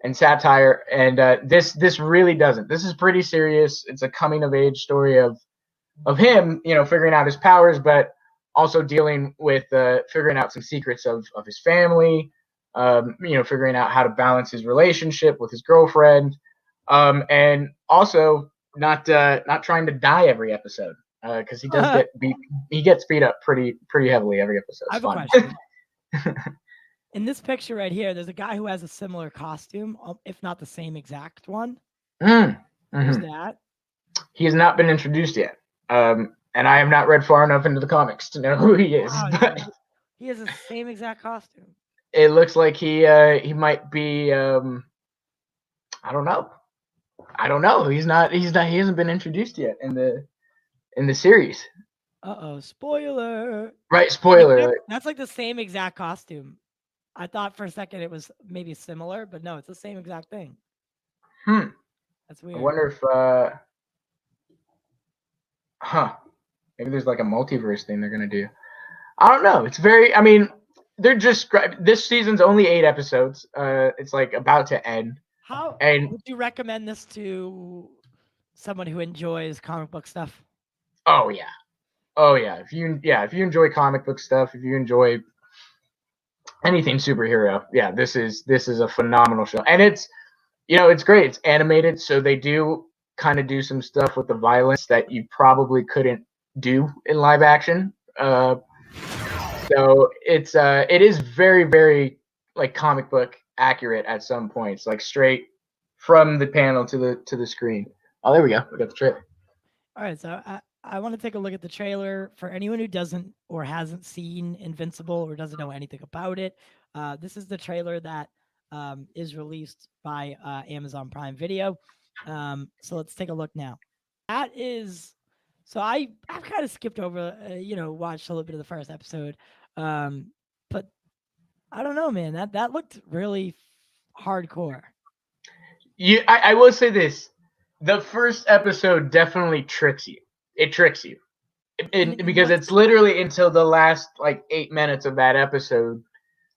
Speaker 2: and satire, and this really doesn't. This is pretty serious. It's a coming of age story of him, figuring out his powers, but also dealing with figuring out some secrets of his family, figuring out how to balance his relationship with his girlfriend, and also not trying to die every episode, because he does get beat. He gets beat up pretty heavily every episode.
Speaker 1: I have a question. In this picture right here, there's a guy who has a similar costume, if not the same exact one. Who's that?
Speaker 2: He has not been introduced yet. And I have not read far enough into the comics to know who he is.
Speaker 1: Wow, he has the same exact costume.
Speaker 2: It looks like he might be. I don't know. He hasn't been introduced yet in the series.
Speaker 1: Spoiler.
Speaker 2: Right, spoiler.
Speaker 1: That's like the same exact costume. I thought for a second it was maybe similar, but no, it's the same exact thing.
Speaker 2: That's weird. I wonder if Maybe there's like a multiverse thing they're gonna do. I don't know. It's very. I mean, they're just this season's only 8 episodes. It's like about to end.
Speaker 1: How would you recommend this to someone who enjoys comic book stuff?
Speaker 2: Oh yeah. If you enjoy comic book stuff, if you enjoy anything superhero, yeah, this is a phenomenal show, and it's it's great. It's animated, so they do kind of do some stuff with the violence that you probably couldn't do in live action. So it is very, very like comic book accurate at some points, like straight from the panel to the screen. Oh, there we go. We got the trailer.
Speaker 1: All right, so I want to take a look at the trailer for anyone who doesn't or hasn't seen Invincible or doesn't know anything about it. This is the trailer that is released by Amazon Prime Video. So let's take a look now. That is, so I've kind of skipped over, watched a little bit of the first episode, but I don't know, man. That looked really hardcore.
Speaker 2: I will say this: the first episode definitely tricks you. It tricks you, because it's literally until the last like 8 minutes of that episode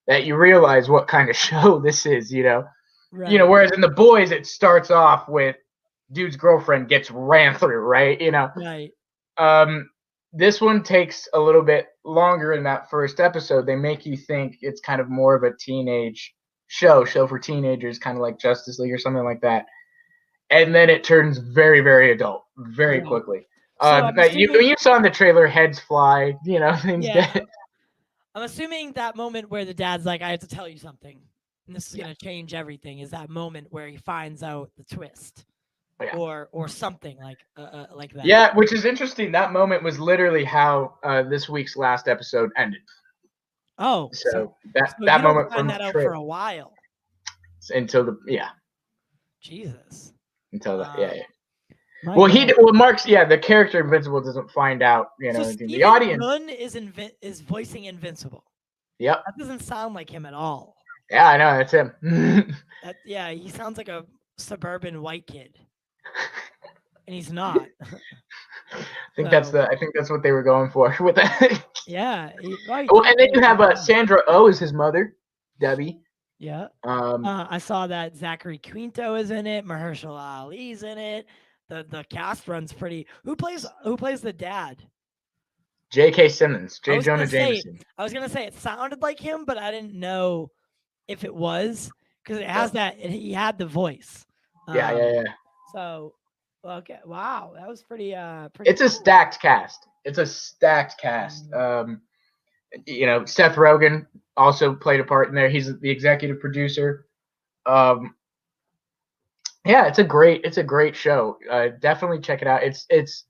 Speaker 2: that you realize what kind of show this is.
Speaker 1: Right.
Speaker 2: Whereas in The Boys, it starts off with dude's girlfriend gets ran through, right?
Speaker 1: Right.
Speaker 2: This one takes a little bit longer. In that first episode, they make you think it's kind of more of a teenage show for teenagers, kind of like Justice League or something like that. And then it turns very, very adult very quickly. You saw in the trailer, heads fly, things dead.
Speaker 1: I'm assuming that moment where the dad's like, I have to tell you something, and this is going to change everything, is that moment where he finds out the twist. Or something like that.
Speaker 2: Yeah, which is interesting. That moment was literally how this week's last episode ended.
Speaker 1: Oh,
Speaker 2: so that
Speaker 1: you
Speaker 2: moment
Speaker 1: don't find that out for a while.
Speaker 2: Until
Speaker 1: Jesus.
Speaker 2: Until that, Well, Mark's the character Invincible doesn't find out. The audience.
Speaker 1: Munn is voicing Invincible.
Speaker 2: Yep.
Speaker 1: That doesn't sound like him at all.
Speaker 2: Yeah, I know, that's him.
Speaker 1: He sounds like a suburban white kid. And he's not.
Speaker 2: I think that's what they were going for with that.
Speaker 1: Yeah.
Speaker 2: Well, and then you have Sandra Oh as his mother, Debbie.
Speaker 1: Yeah. I saw that Zachary Quinto is in it. Mahershala Ali's in it. The cast runs pretty. Who plays the dad?
Speaker 2: J.K. Simmons. J. Jonah Jameson.
Speaker 1: I was gonna say it sounded like him, but I didn't know if it was, because it has he had the voice.
Speaker 2: Yeah.
Speaker 1: So, okay, wow, that was pretty.
Speaker 2: It's cool. A stacked cast. Seth Rogen also played a part in there. He's the executive producer. It's a great show. Definitely check it out. It's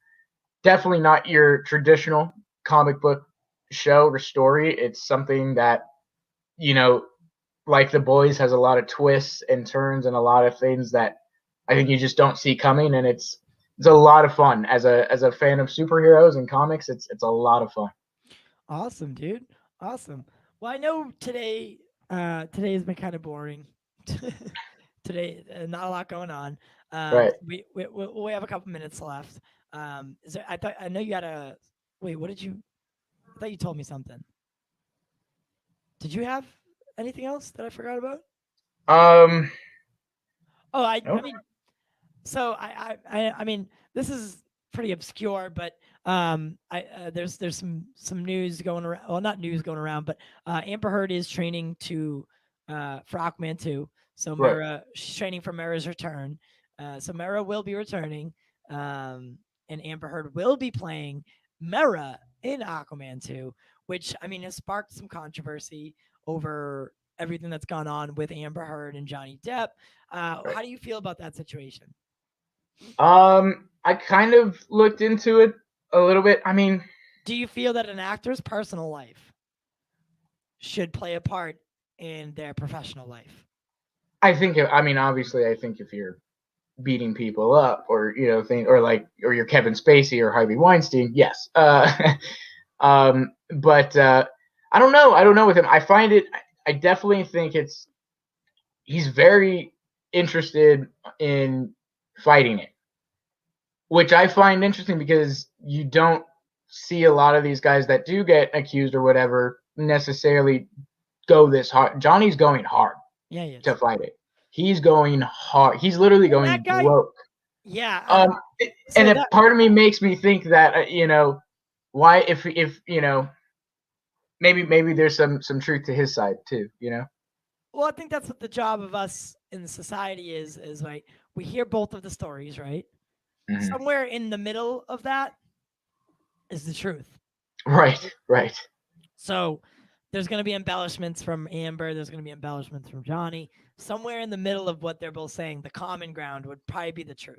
Speaker 2: definitely not your traditional comic book show or story. It's something that, like The Boys, has a lot of twists and turns and a lot of things that I think you just don't see coming, and it's a lot of fun. As a fan of superheroes and comics, it's a lot of fun.
Speaker 1: Awesome, dude. Awesome. Well, I know today has been kind of boring. Today, not a lot going on.
Speaker 2: Right.
Speaker 1: We have a couple minutes left. Is there, I know you had a wait. What did you? I thought you told me something. Did you have anything else that I forgot about?
Speaker 2: Oh,
Speaker 1: I mean, so I mean, this is pretty obscure, but there's some news going around. Well, not news going around, but Amber Heard is training for Aquaman 2. So she's training for Mera's return. So Mera will be returning, and Amber Heard will be playing Mera in Aquaman 2, which I mean has sparked some controversy over everything that's gone on with Amber Heard and Johnny Depp. How do you feel about that situation?
Speaker 2: I kind of looked into it a little bit. I mean,
Speaker 1: do you feel that an actor's personal life should play a part in their professional life?
Speaker 2: Obviously, I think if you're beating people up or or you're Kevin Spacey or Harvey Weinstein, yes. But I don't know with him. I definitely think he's very interested in fighting it, which I find interesting because you don't see a lot of these guys that do get accused or whatever necessarily go this hard. Johnny's going hard to fight it. He's going hard. He's literally going broke.
Speaker 1: Yeah.
Speaker 2: And if part of me makes me think that why if maybe there's some truth to his side too,
Speaker 1: Well, I think that's what the job of us in society is right. We hear both of the stories, right? Mm-hmm. Somewhere in the middle of that is the truth.
Speaker 2: Right.
Speaker 1: So there's going to be embellishments from Amber. There's going to be embellishments from Johnny. Somewhere in the middle of what they're both saying, the common ground would probably be the truth.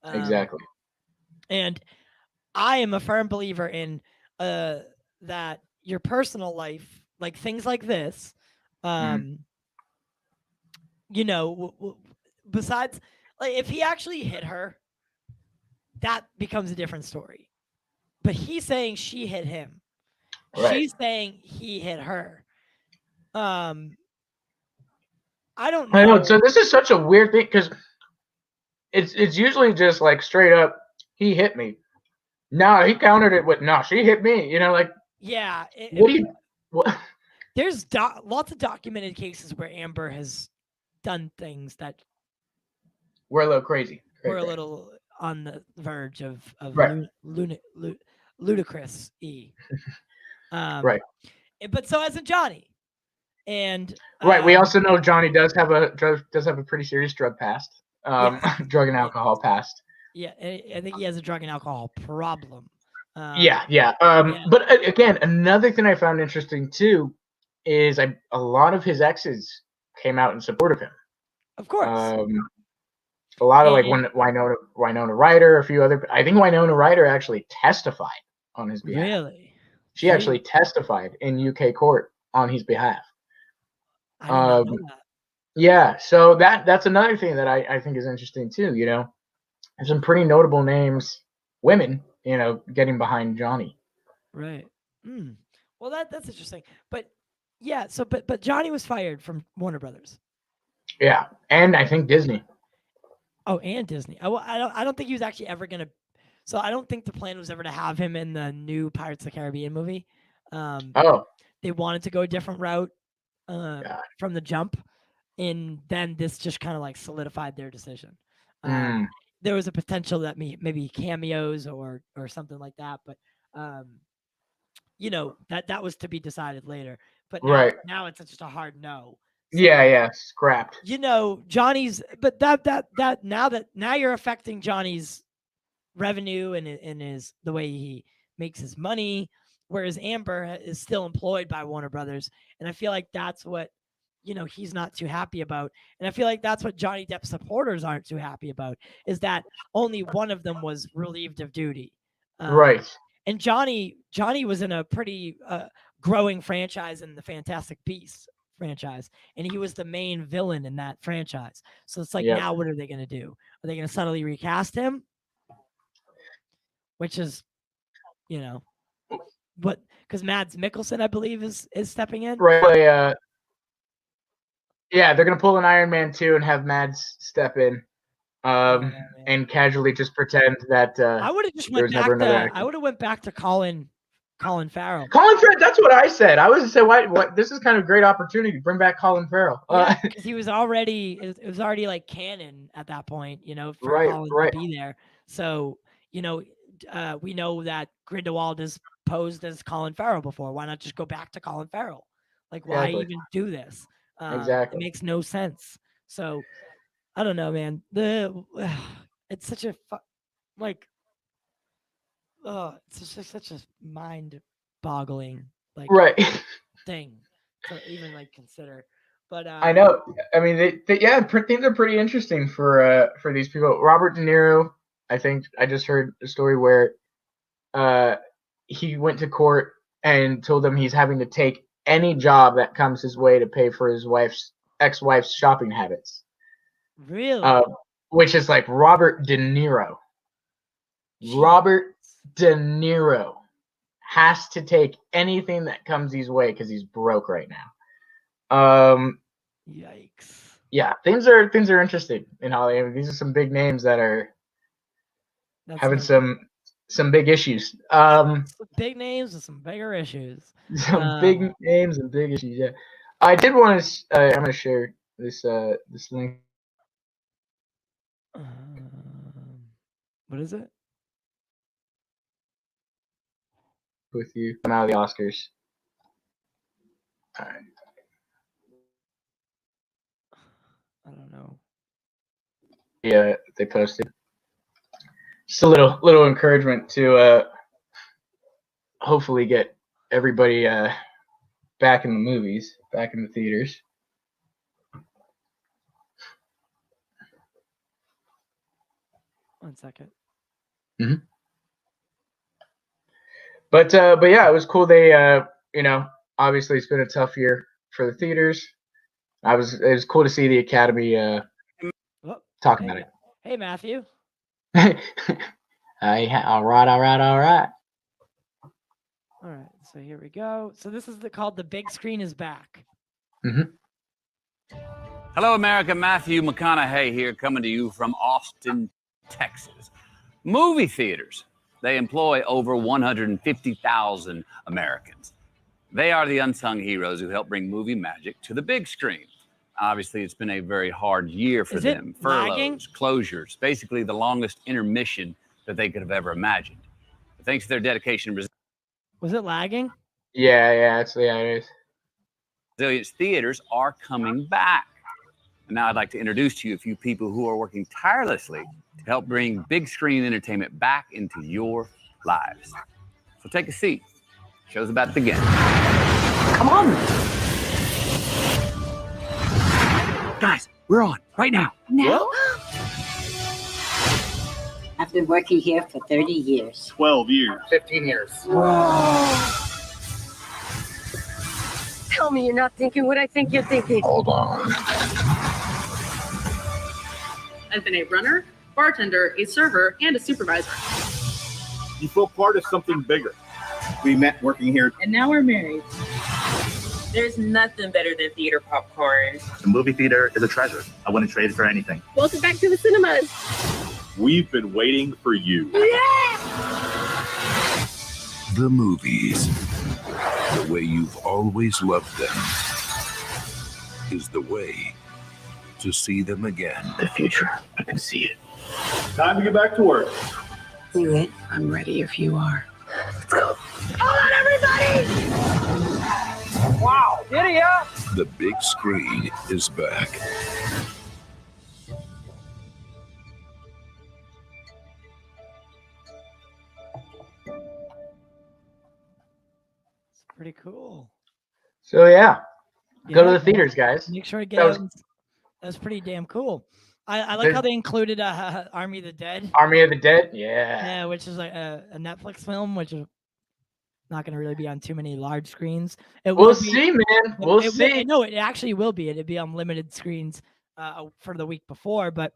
Speaker 2: Exactly.
Speaker 1: And I am a firm believer in that your personal life, like things like this, besides, like if he actually hit her, that becomes a different story. But he's saying she hit him. Right. She's saying he hit her. I don't know.
Speaker 2: I know. So this is such a weird thing because it's usually just like straight up, he hit me. No, he countered it with no, she hit me.
Speaker 1: Yeah.
Speaker 2: What?
Speaker 1: There's lots of documented cases where Amber has done things that
Speaker 2: were a little crazy.
Speaker 1: We're a little on the verge of
Speaker 2: right.
Speaker 1: ludicrous.
Speaker 2: Right.
Speaker 1: But so hasn't Johnny. And
Speaker 2: right, we also know Johnny does have a pretty serious drug past, drug and alcohol past.
Speaker 1: Yeah, I think he has a drug and alcohol problem.
Speaker 2: Yeah. But again, another thing I found interesting too is a lot of his exes came out in support of him.
Speaker 1: Of course.
Speaker 2: A lot of Winona Ryder, a few other. I think Winona Ryder actually testified on his behalf.
Speaker 1: Really?
Speaker 2: She actually testified in UK court on his behalf.
Speaker 1: I did not know that.
Speaker 2: Yeah, so that's another thing that I think is interesting too. There's some pretty notable names, women, getting behind Johnny.
Speaker 1: Right. Well, that's interesting. But yeah, so but Johnny was fired from Warner Brothers.
Speaker 2: Yeah, and I think Disney.
Speaker 1: Oh, and Disney. I don't think he was actually ever gonna. So I don't think the plan was ever to have him in the new Pirates of the Caribbean movie. They wanted to go a different route from the jump, and then this just kind of like solidified their decision. There was a potential that maybe cameos or something like that, but that was to be decided later. But now it's just a hard no.
Speaker 2: So, yeah, scrapped.
Speaker 1: Johnny's, but that now you're affecting Johnny's revenue and the way he makes his money, whereas Amber is still employed by Warner Brothers, and I feel like that's what he's not too happy about, and I feel like that's what Johnny Depp supporters aren't too happy about, is that only one of them was relieved of duty.
Speaker 2: Right.
Speaker 1: And Johnny was in a pretty growing franchise in the Fantastic Beasts franchise, and he was the main villain in that franchise. So it's like, now what are they going to do? Are they going to subtly recast him? Which is, what? Because Mads Mikkelsen, I believe, is stepping in.
Speaker 2: Right. Yeah, they're going to pull an Iron Man 2 and have Mads step in. And casually just pretend that
Speaker 1: I would have just went back. I would have went back to Colin Farrell.
Speaker 2: Colin Farrell, that's what I said. I was saying, what? This is kind of a great opportunity. Bring back Colin Farrell.
Speaker 1: Because he was already, it was already like canon at that point, for Colin to be there. So, we know that Grindelwald is posed as Colin Farrell before. Why not just go back to Colin Farrell? Like, why even do this?
Speaker 2: Exactly.
Speaker 1: It makes no sense. So, I don't know, man. It's such a it's just such a mind-boggling thing to even consider. But
Speaker 2: I know. I mean, things are pretty interesting for these people. Robert De Niro, I think I just heard a story where he went to court and told them he's having to take any job that comes his way to pay for his ex-wife's shopping habits.
Speaker 1: Really?
Speaker 2: Which is like Robert De Niro. Jeez. Robert De Niro has to take anything that comes his way because he's broke right now.
Speaker 1: Yikes.
Speaker 2: Yeah, things are interesting in Hollywood. These are some big names that are having some some big issues.
Speaker 1: Some big names and some bigger issues.
Speaker 2: Some big names and big issues. Yeah, I did want to. I'm going to share this link.
Speaker 1: What is it?
Speaker 2: With you. I'm out of the Oscars. All right.
Speaker 1: I don't know.
Speaker 2: Yeah, they posted. Just a little encouragement to hopefully get everybody back in the movies, back in the theaters.
Speaker 1: One second.
Speaker 2: Mm-hmm. But yeah, it was cool. They obviously it's been a tough year for the theaters. It was cool to see the Academy talk about it.
Speaker 1: Hey, Matthew.
Speaker 2: All right.
Speaker 1: All right, so here we go. So this is called The Big Screen is Back.
Speaker 2: Mm-hmm.
Speaker 18: Hello, America. Matthew McConaughey here, coming to you from Austin, Texas. Movie theaters. They employ over 150,000 Americans. They are the unsung heroes who help bring movie magic to the big screen. Obviously, it's been a very hard year for them. Furloughs, closures, basically the longest intermission that they could have ever imagined. But thanks to their dedication and
Speaker 1: was it lagging?
Speaker 2: Yeah, it is.
Speaker 18: Resilience theaters are coming back. And now I'd like to introduce to you a few people who are working tirelessly to help bring big screen entertainment back into your lives. So take a seat. Show's about to begin. Come on. Guys, we're on right now.
Speaker 19: Now? I've been working here for 30 years.
Speaker 6: 12 years.
Speaker 2: 15 years.
Speaker 19: Whoa.
Speaker 20: Tell me you're not thinking what I think you're thinking.
Speaker 2: Hold on.
Speaker 21: I've been a runner, bartender, a server, and a supervisor.
Speaker 6: You feel part of something bigger. We met working here.
Speaker 21: And now we're married.
Speaker 22: There's nothing better than theater popcorn.
Speaker 23: The movie theater is a treasure. I wouldn't trade it for anything.
Speaker 20: Welcome back to the cinemas.
Speaker 6: We've been waiting for you.
Speaker 20: Yeah!
Speaker 24: The movies, the way you've always loved them, is the way to see them again.
Speaker 23: The future, I can see it.
Speaker 6: Time to get back to work.
Speaker 19: Do it. I'm ready if you are.
Speaker 20: Let's go. Hold on, everybody!
Speaker 23: Wow!
Speaker 20: Giddy up!
Speaker 24: The big screen is back.
Speaker 1: It's pretty cool.
Speaker 2: So yeah, go to the theaters, guys.
Speaker 1: Make sure to get out. That's pretty damn cool. I like how they included Army of the Dead.
Speaker 2: Army of the Dead, yeah.
Speaker 1: Yeah, which is like a Netflix film, which is not going to really be on too many large screens.
Speaker 2: We'll see, man. We'll see.
Speaker 1: No, it actually will be. It'd be on limited screens for the week before, but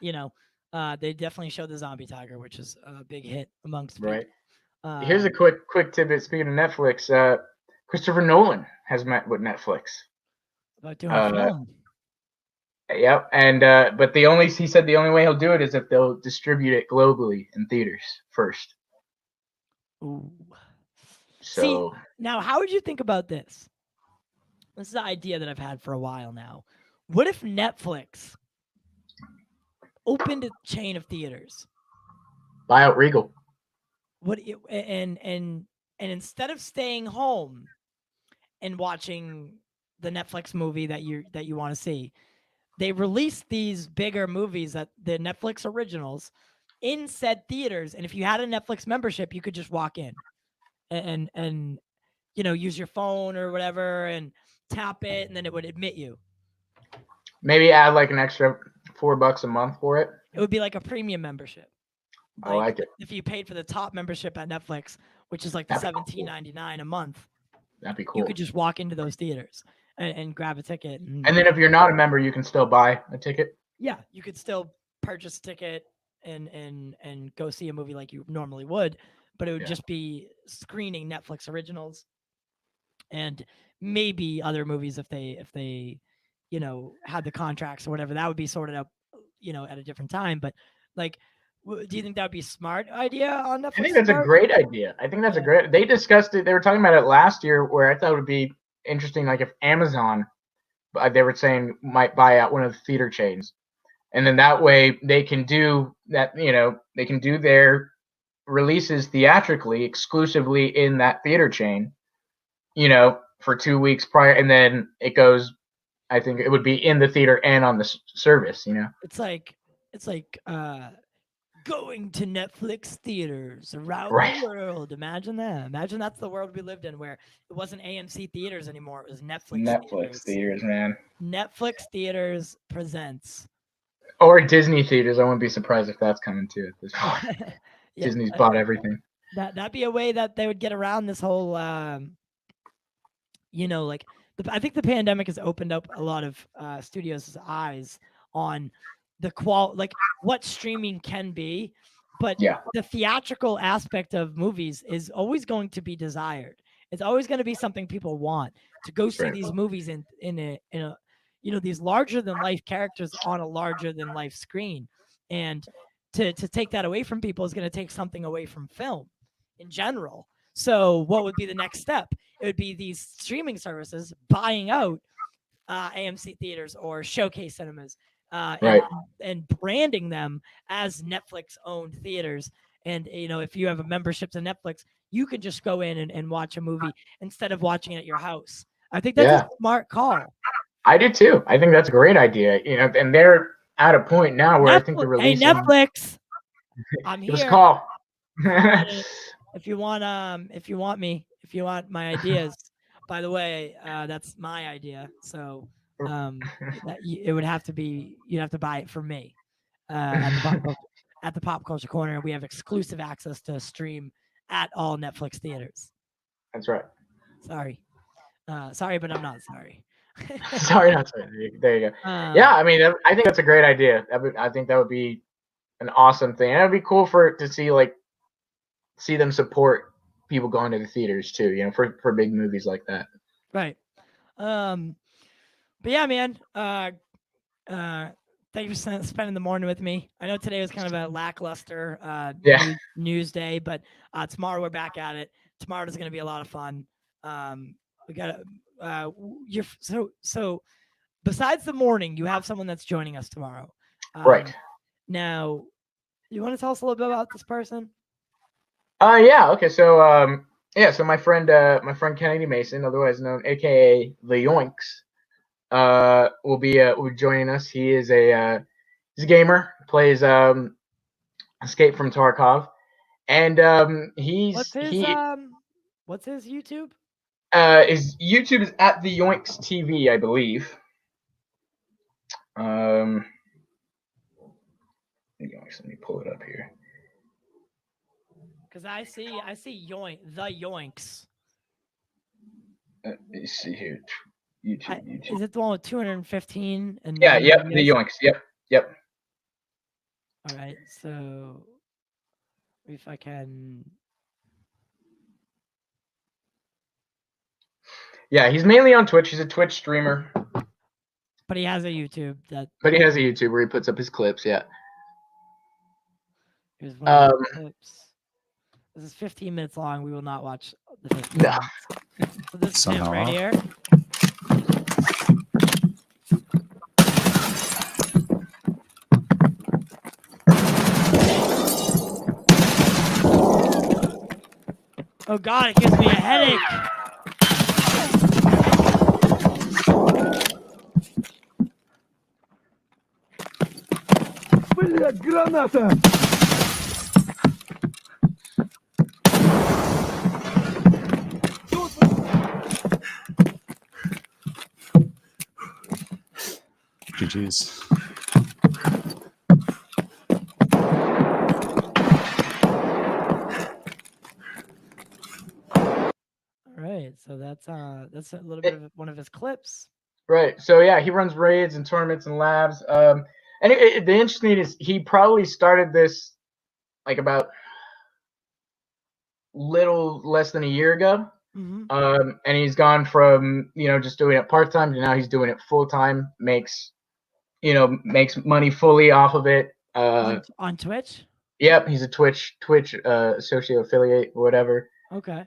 Speaker 1: they definitely showed the Zombie Tiger, which is a big hit amongst people.
Speaker 2: Right. Here's a quick tidbit. Speaking of Netflix, Christopher Nolan has met with Netflix
Speaker 1: about doing a film.
Speaker 2: Yep, and but he said the only way he'll do it is if they'll distribute it globally in theaters first.
Speaker 1: Ooh.
Speaker 2: So
Speaker 1: see, now how would you think about this? This is an idea that I've had for a while now. What if Netflix opened a chain of theaters?
Speaker 2: Buy out Regal.
Speaker 1: And instead of staying home and watching the Netflix movie that you want to see, they released these bigger movies, that the Netflix originals, in said theaters. And if you had a Netflix membership, you could just walk in and use your phone or whatever and tap it, and then it would admit you.
Speaker 2: Maybe add like an extra $4 a month for it.
Speaker 1: It would be like a premium membership.
Speaker 2: I like it.
Speaker 1: If you paid for the top membership at Netflix, which is like the $17.99 a month,
Speaker 2: that'd be cool.
Speaker 1: You could just walk into those theaters and grab a ticket.
Speaker 2: And then if you're not a member, you can still buy a ticket.
Speaker 1: Yeah, you could still purchase a ticket and go see a movie like you normally would, but it would just be screening Netflix originals and maybe other movies if they had the contracts or whatever. That would be sorted out at a different time. But like, Do you think that would be a smart idea on Netflix?
Speaker 2: I think that's a great idea. I think that's a great. They discussed it. They were talking about it last year, where I thought it would be interesting. Like if Amazon, they were saying might buy out one of the theater chains, and then that way they can do that. They can do their releases theatrically exclusively in that theater chain. For 2 weeks prior, and then it goes. I think it would be in the theater and on the service.
Speaker 1: It's like going to Netflix theaters around
Speaker 2: Right.
Speaker 1: the world. Imagine that. Imagine that's the world we lived in, where it wasn't AMC theaters anymore. It was Netflix
Speaker 2: theaters, man.
Speaker 1: Netflix theaters presents.
Speaker 2: Or Disney theaters. I wouldn't be surprised if that's coming too at this point.
Speaker 1: Yeah,
Speaker 2: Disney's bought everything.
Speaker 1: That'd be a way that they would get around this whole, I think the pandemic has opened up a lot of studios' eyes on the what streaming can be, but the theatrical aspect of movies is always going to be desired. It's always going to be something people want to go see these movies in a these larger than life characters on a larger than life screen, and to take that away from people is going to take something away from film in general. So what would be the next step? It would be these streaming services buying out AMC theaters or Showcase cinemas, and branding them as Netflix-owned theaters. And if you have a membership to Netflix, you can just go in and watch a movie instead of watching it at your house. I think that's a smart call.
Speaker 2: I do too. I think that's a great idea. And they're at a point now where I think the release.
Speaker 1: Hey, Netflix, I'm here.
Speaker 2: Give us a call.
Speaker 1: If you want my ideas, by the way, that's my idea. So it would have to be, you'd have to buy it from me at the Pop Culture Corner. We have exclusive access to stream at all Netflix theaters.
Speaker 2: That's right.
Speaker 1: Sorry, but I'm not sorry.
Speaker 2: Sorry, not sorry. There you go. I mean, I think that's a great idea. I think that would be an awesome thing. And it'd be cool to see them support people going to the theaters too, for big movies like that.
Speaker 1: Right. But yeah, man, thank you for spending the morning with me. I know today was kind of a lackluster news day, but tomorrow we're back at it. Tomorrow is going to be a lot of fun. We got so besides the morning, you have someone that's joining us tomorrow.
Speaker 2: Right.
Speaker 1: Now, you want to tell us a little bit about this person?
Speaker 2: Yeah. Okay. So so my friend Kennedy Mason, otherwise known AKA the Yoinks, will be joining us. He is he's a gamer, plays Escape from Tarkov, and
Speaker 1: what's his YouTube?
Speaker 2: His YouTube is at the Yoinks TV, I believe. Yoinks, let me pull it up here.
Speaker 1: Because I see the Yoinks.
Speaker 2: Let me see here. YouTube.
Speaker 1: Is it the one with 215? And
Speaker 2: the Yoinks. Yep.
Speaker 1: All right, so if I can.
Speaker 2: Yeah, he's mainly on Twitch. He's a Twitch streamer.
Speaker 1: But he has a YouTube
Speaker 2: But he has a YouTube where he puts up his clips. Yeah.
Speaker 1: Here's one of the clips. This is 15 minutes long. We will not watch the 15 minutes. So this is him right here. Oh God, it gives me a headache.
Speaker 3: Граната!
Speaker 7: GG's.
Speaker 1: All right, so that's a little bit of one of his clips.
Speaker 2: Right. So yeah, he runs raids and tournaments and labs. And the interesting thing is he probably started this like about little less than a year ago.
Speaker 1: Mm-hmm.
Speaker 2: And he's gone from just doing it part time to now he's doing it full time. Makes money fully off of it.
Speaker 1: On Twitch.
Speaker 2: Yep, he's a Twitch associate affiliate, whatever.
Speaker 1: Okay.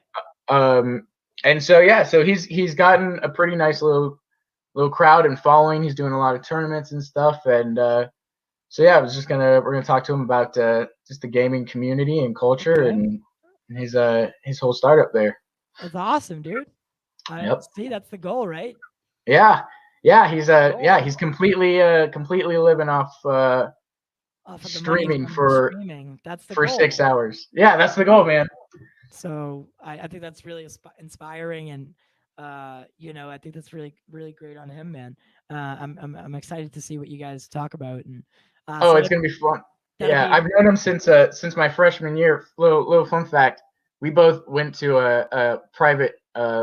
Speaker 2: And so yeah, so he's gotten a pretty nice little crowd and following. He's doing a lot of tournaments and stuff, and so yeah, we're gonna talk to him about just the gaming community and culture and his whole startup there.
Speaker 1: That's awesome, dude.
Speaker 2: Yep.
Speaker 1: See, that's the goal, right?
Speaker 2: Yeah, he's completely living off
Speaker 1: of
Speaker 2: streaming
Speaker 1: streaming. That's the
Speaker 2: for
Speaker 1: goal.
Speaker 2: 6 hours. Yeah, that's the goal, man.
Speaker 1: So I think that's really inspiring, and I think that's really, really great on him, man. I'm excited to see what you guys talk about, and
Speaker 2: it's gonna be fun. Yeah, I've known him since my freshman year. Little fun fact: we both went to a private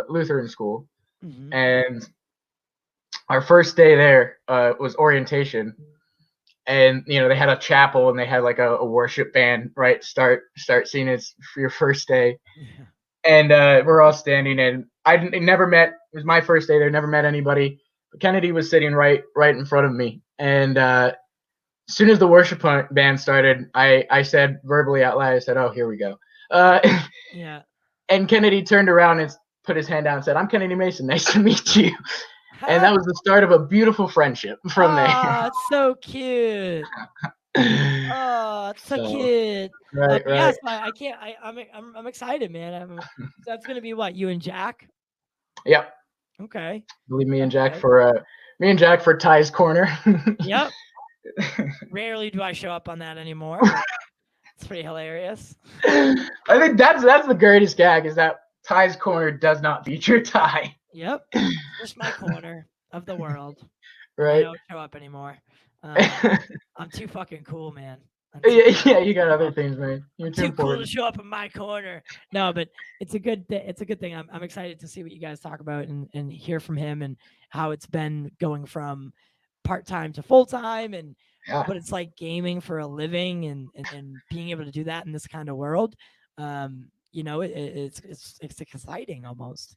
Speaker 2: Lutheran school, and our first day there was orientation, and they had a chapel and they had like a worship band, right? Start seeing it for your first day, and we're all standing, and I never met. It was my first day there. Never met anybody. But Kennedy was sitting right in front of me, and as soon as the worship band started, I said verbally out loud, I said, "Oh, here we go."
Speaker 1: Yeah.
Speaker 2: And Kennedy turned around and put his hand down and said, "I'm Kennedy Mason. Nice to meet you." And that was the start of a beautiful friendship from there.
Speaker 1: Oh, it's so cute. Oh, it's so cute.
Speaker 2: Right.
Speaker 1: Yes, I can't. I'm excited, man. That's gonna be what, you and Jack?
Speaker 2: Yep.
Speaker 1: Okay.
Speaker 2: Believe me and Jack for Ty's Corner.
Speaker 1: Yep. Rarely do I show up on that anymore. It's pretty hilarious.
Speaker 2: I think that's the greatest gag, is that Ty's Corner does not feature Ty.
Speaker 1: Yep. Just my corner of the world.
Speaker 2: Right.
Speaker 1: I don't show up anymore. I'm too fucking cool, man.
Speaker 2: Yeah, you got other things, man. You're
Speaker 1: too
Speaker 2: important.
Speaker 1: cool to show up in my corner. No, but it's a good thing. I'm excited to see what you guys talk about and hear from him, and how it's been going from part-time to full-time, and what it's like gaming for a living, and being able to do that in this kind of world. It's exciting almost.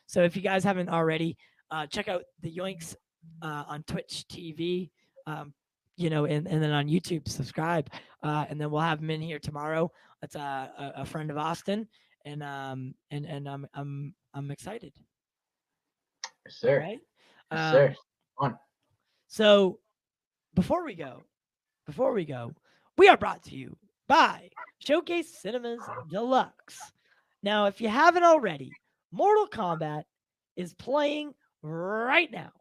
Speaker 1: So if you guys haven't already, check out the Yoinks on Twitch TV, and then on YouTube, subscribe, and then we'll have him in here tomorrow. That's a friend of Austin, and I'm excited.
Speaker 2: Yes, sir.
Speaker 1: All right.
Speaker 2: Yes, sir. On.
Speaker 1: So before we go, we are brought to you by Showcase Cinemas Deluxe. Now, if you haven't already, Mortal Kombat is playing right now.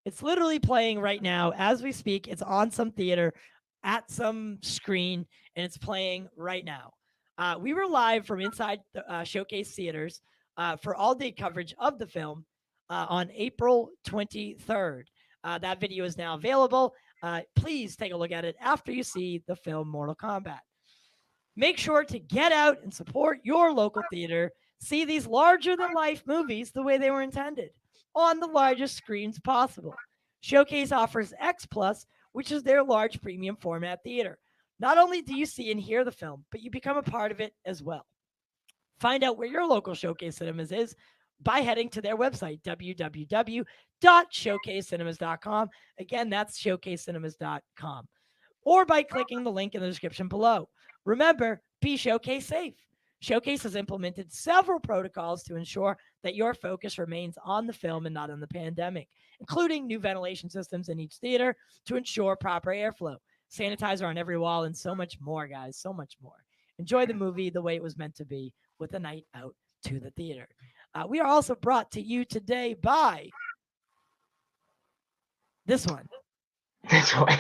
Speaker 1: It's literally playing right now as we speak. It's on some theater at some screen, and it's playing right now. We were live from inside the Showcase Theaters for all-day coverage of the film on April 23rd. That video is now available. Please take a look at it after you see the film Mortal Kombat. Make sure to get out and support your local theater. See these larger-than-life movies the way they were intended, on the largest screens possible. Showcase offers X Plus, which is their large premium format theater. Not only do you see and hear the film, but you become a part of it as well. Find out where your local Showcase Cinemas is by heading to their website, www.showcasecinemas.com. Again, that's showcasecinemas.com. Or by clicking the link in the description below. Remember, be Showcase safe. Showcase has implemented several protocols to ensure that your focus remains on the film and not on the pandemic, including new ventilation systems in each theater to ensure proper airflow, sanitizer on every wall, and so much more, guys, so much more. Enjoy the movie the way it was meant to be, with a night out to the theater. We are also brought to you today by this one.
Speaker 2: That's right.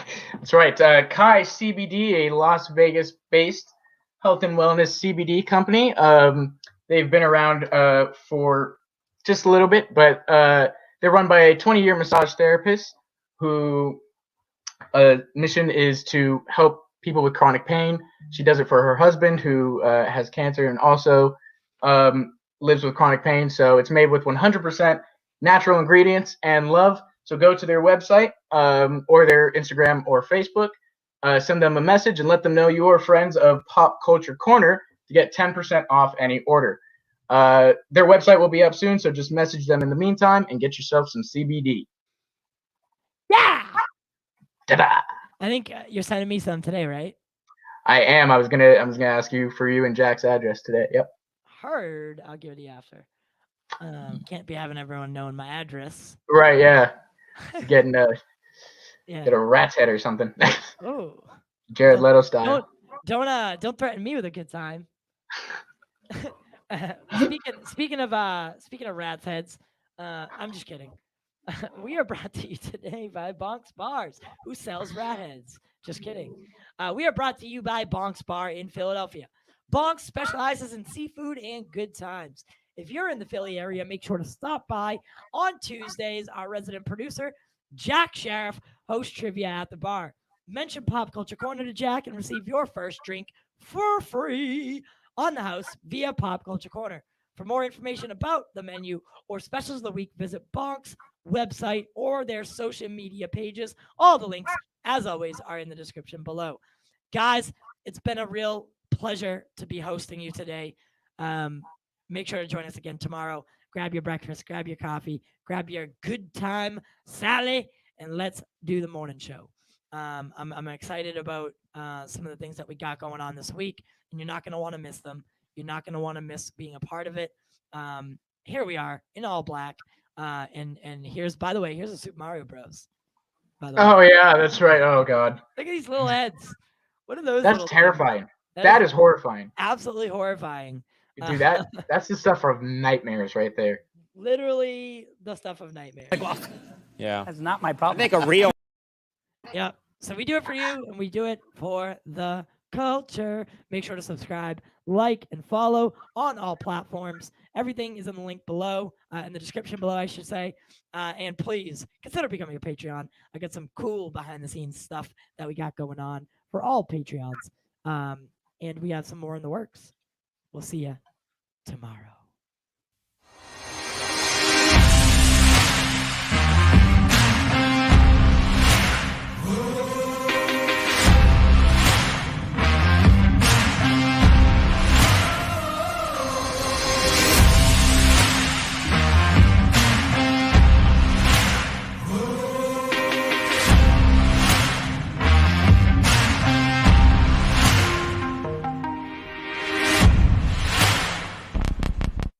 Speaker 2: Kai CBD, a Las Vegas-based health and wellness CBD company. They've been around for just a little bit, but they're run by a 20-year massage therapist whose mission is to help people with chronic pain. She does it for her husband, who has cancer and also lives with chronic pain. So it's made with 100% natural ingredients and love. So go to their website or their Instagram or Facebook, send them a message and let them know you are friends of Pop Culture Corner to get 10% off any order. Their website will be up soon, so just message them in the meantime and get yourself some CBD.
Speaker 1: Yeah!
Speaker 2: Ta-da!
Speaker 1: I think you're sending me some today, right?
Speaker 2: I am. I was gonna ask you for you and Jack's address today. Yep.
Speaker 1: Heard. I'll give it to you after. Can't be having everyone knowing my address.
Speaker 2: Right. Yeah. Getting
Speaker 1: Yeah.
Speaker 2: get a rat's head or something.
Speaker 1: Oh.
Speaker 2: Jared Leto style.
Speaker 1: Don't threaten me with a good time. Speaking of rat's heads, I'm just kidding. We are brought to you today by Bonk's Bars, who sells rat heads. Just kidding. We are brought to you by Bonk's Bar in Philadelphia. Bonk's specializes in seafood and good times. If you're in the Philly area, make sure to stop by on Tuesdays. Our resident producer, Jack Sheriff, hosts trivia at the bar. Mention Pop Culture Corner to Jack and receive your first drink for free on the house via Pop Culture Corner. For more information about the menu or specials of the week, visit Bonk's website or their social media pages. All the links, as always, are in the description below. Guys, it's been a real pleasure to be hosting you today. Make sure to join us again tomorrow. Grab your breakfast, grab your coffee, grab your good time, Sally, and let's do the morning show. I'm excited about some of the things that we got going on this week, and you're not going to want to miss them. You're not going to want to miss being a part of it. Here we are in all black. And here's, by the way, here's the Super Mario Bros. By the way.
Speaker 2: Oh yeah, that's right. Oh god.
Speaker 1: Look at these little heads. What are those?
Speaker 2: That's
Speaker 1: little
Speaker 2: terrifying.
Speaker 1: Things?
Speaker 2: That is horrifying.
Speaker 1: Absolutely horrifying.
Speaker 2: Dude, that's the stuff of nightmares right there.
Speaker 1: Literally the stuff of nightmares.
Speaker 3: Yeah.
Speaker 8: That's not my problem.
Speaker 3: I think a real.
Speaker 1: Yeah. So we do it for you, and we do it for the culture. Make sure to subscribe, like, and follow on all platforms. Everything is in the link below, in the description below, I should say. And please consider becoming a Patreon. I got some cool behind-the-scenes stuff that we got going on for all Patreons. And we have some more in the works. We'll see you tomorrow.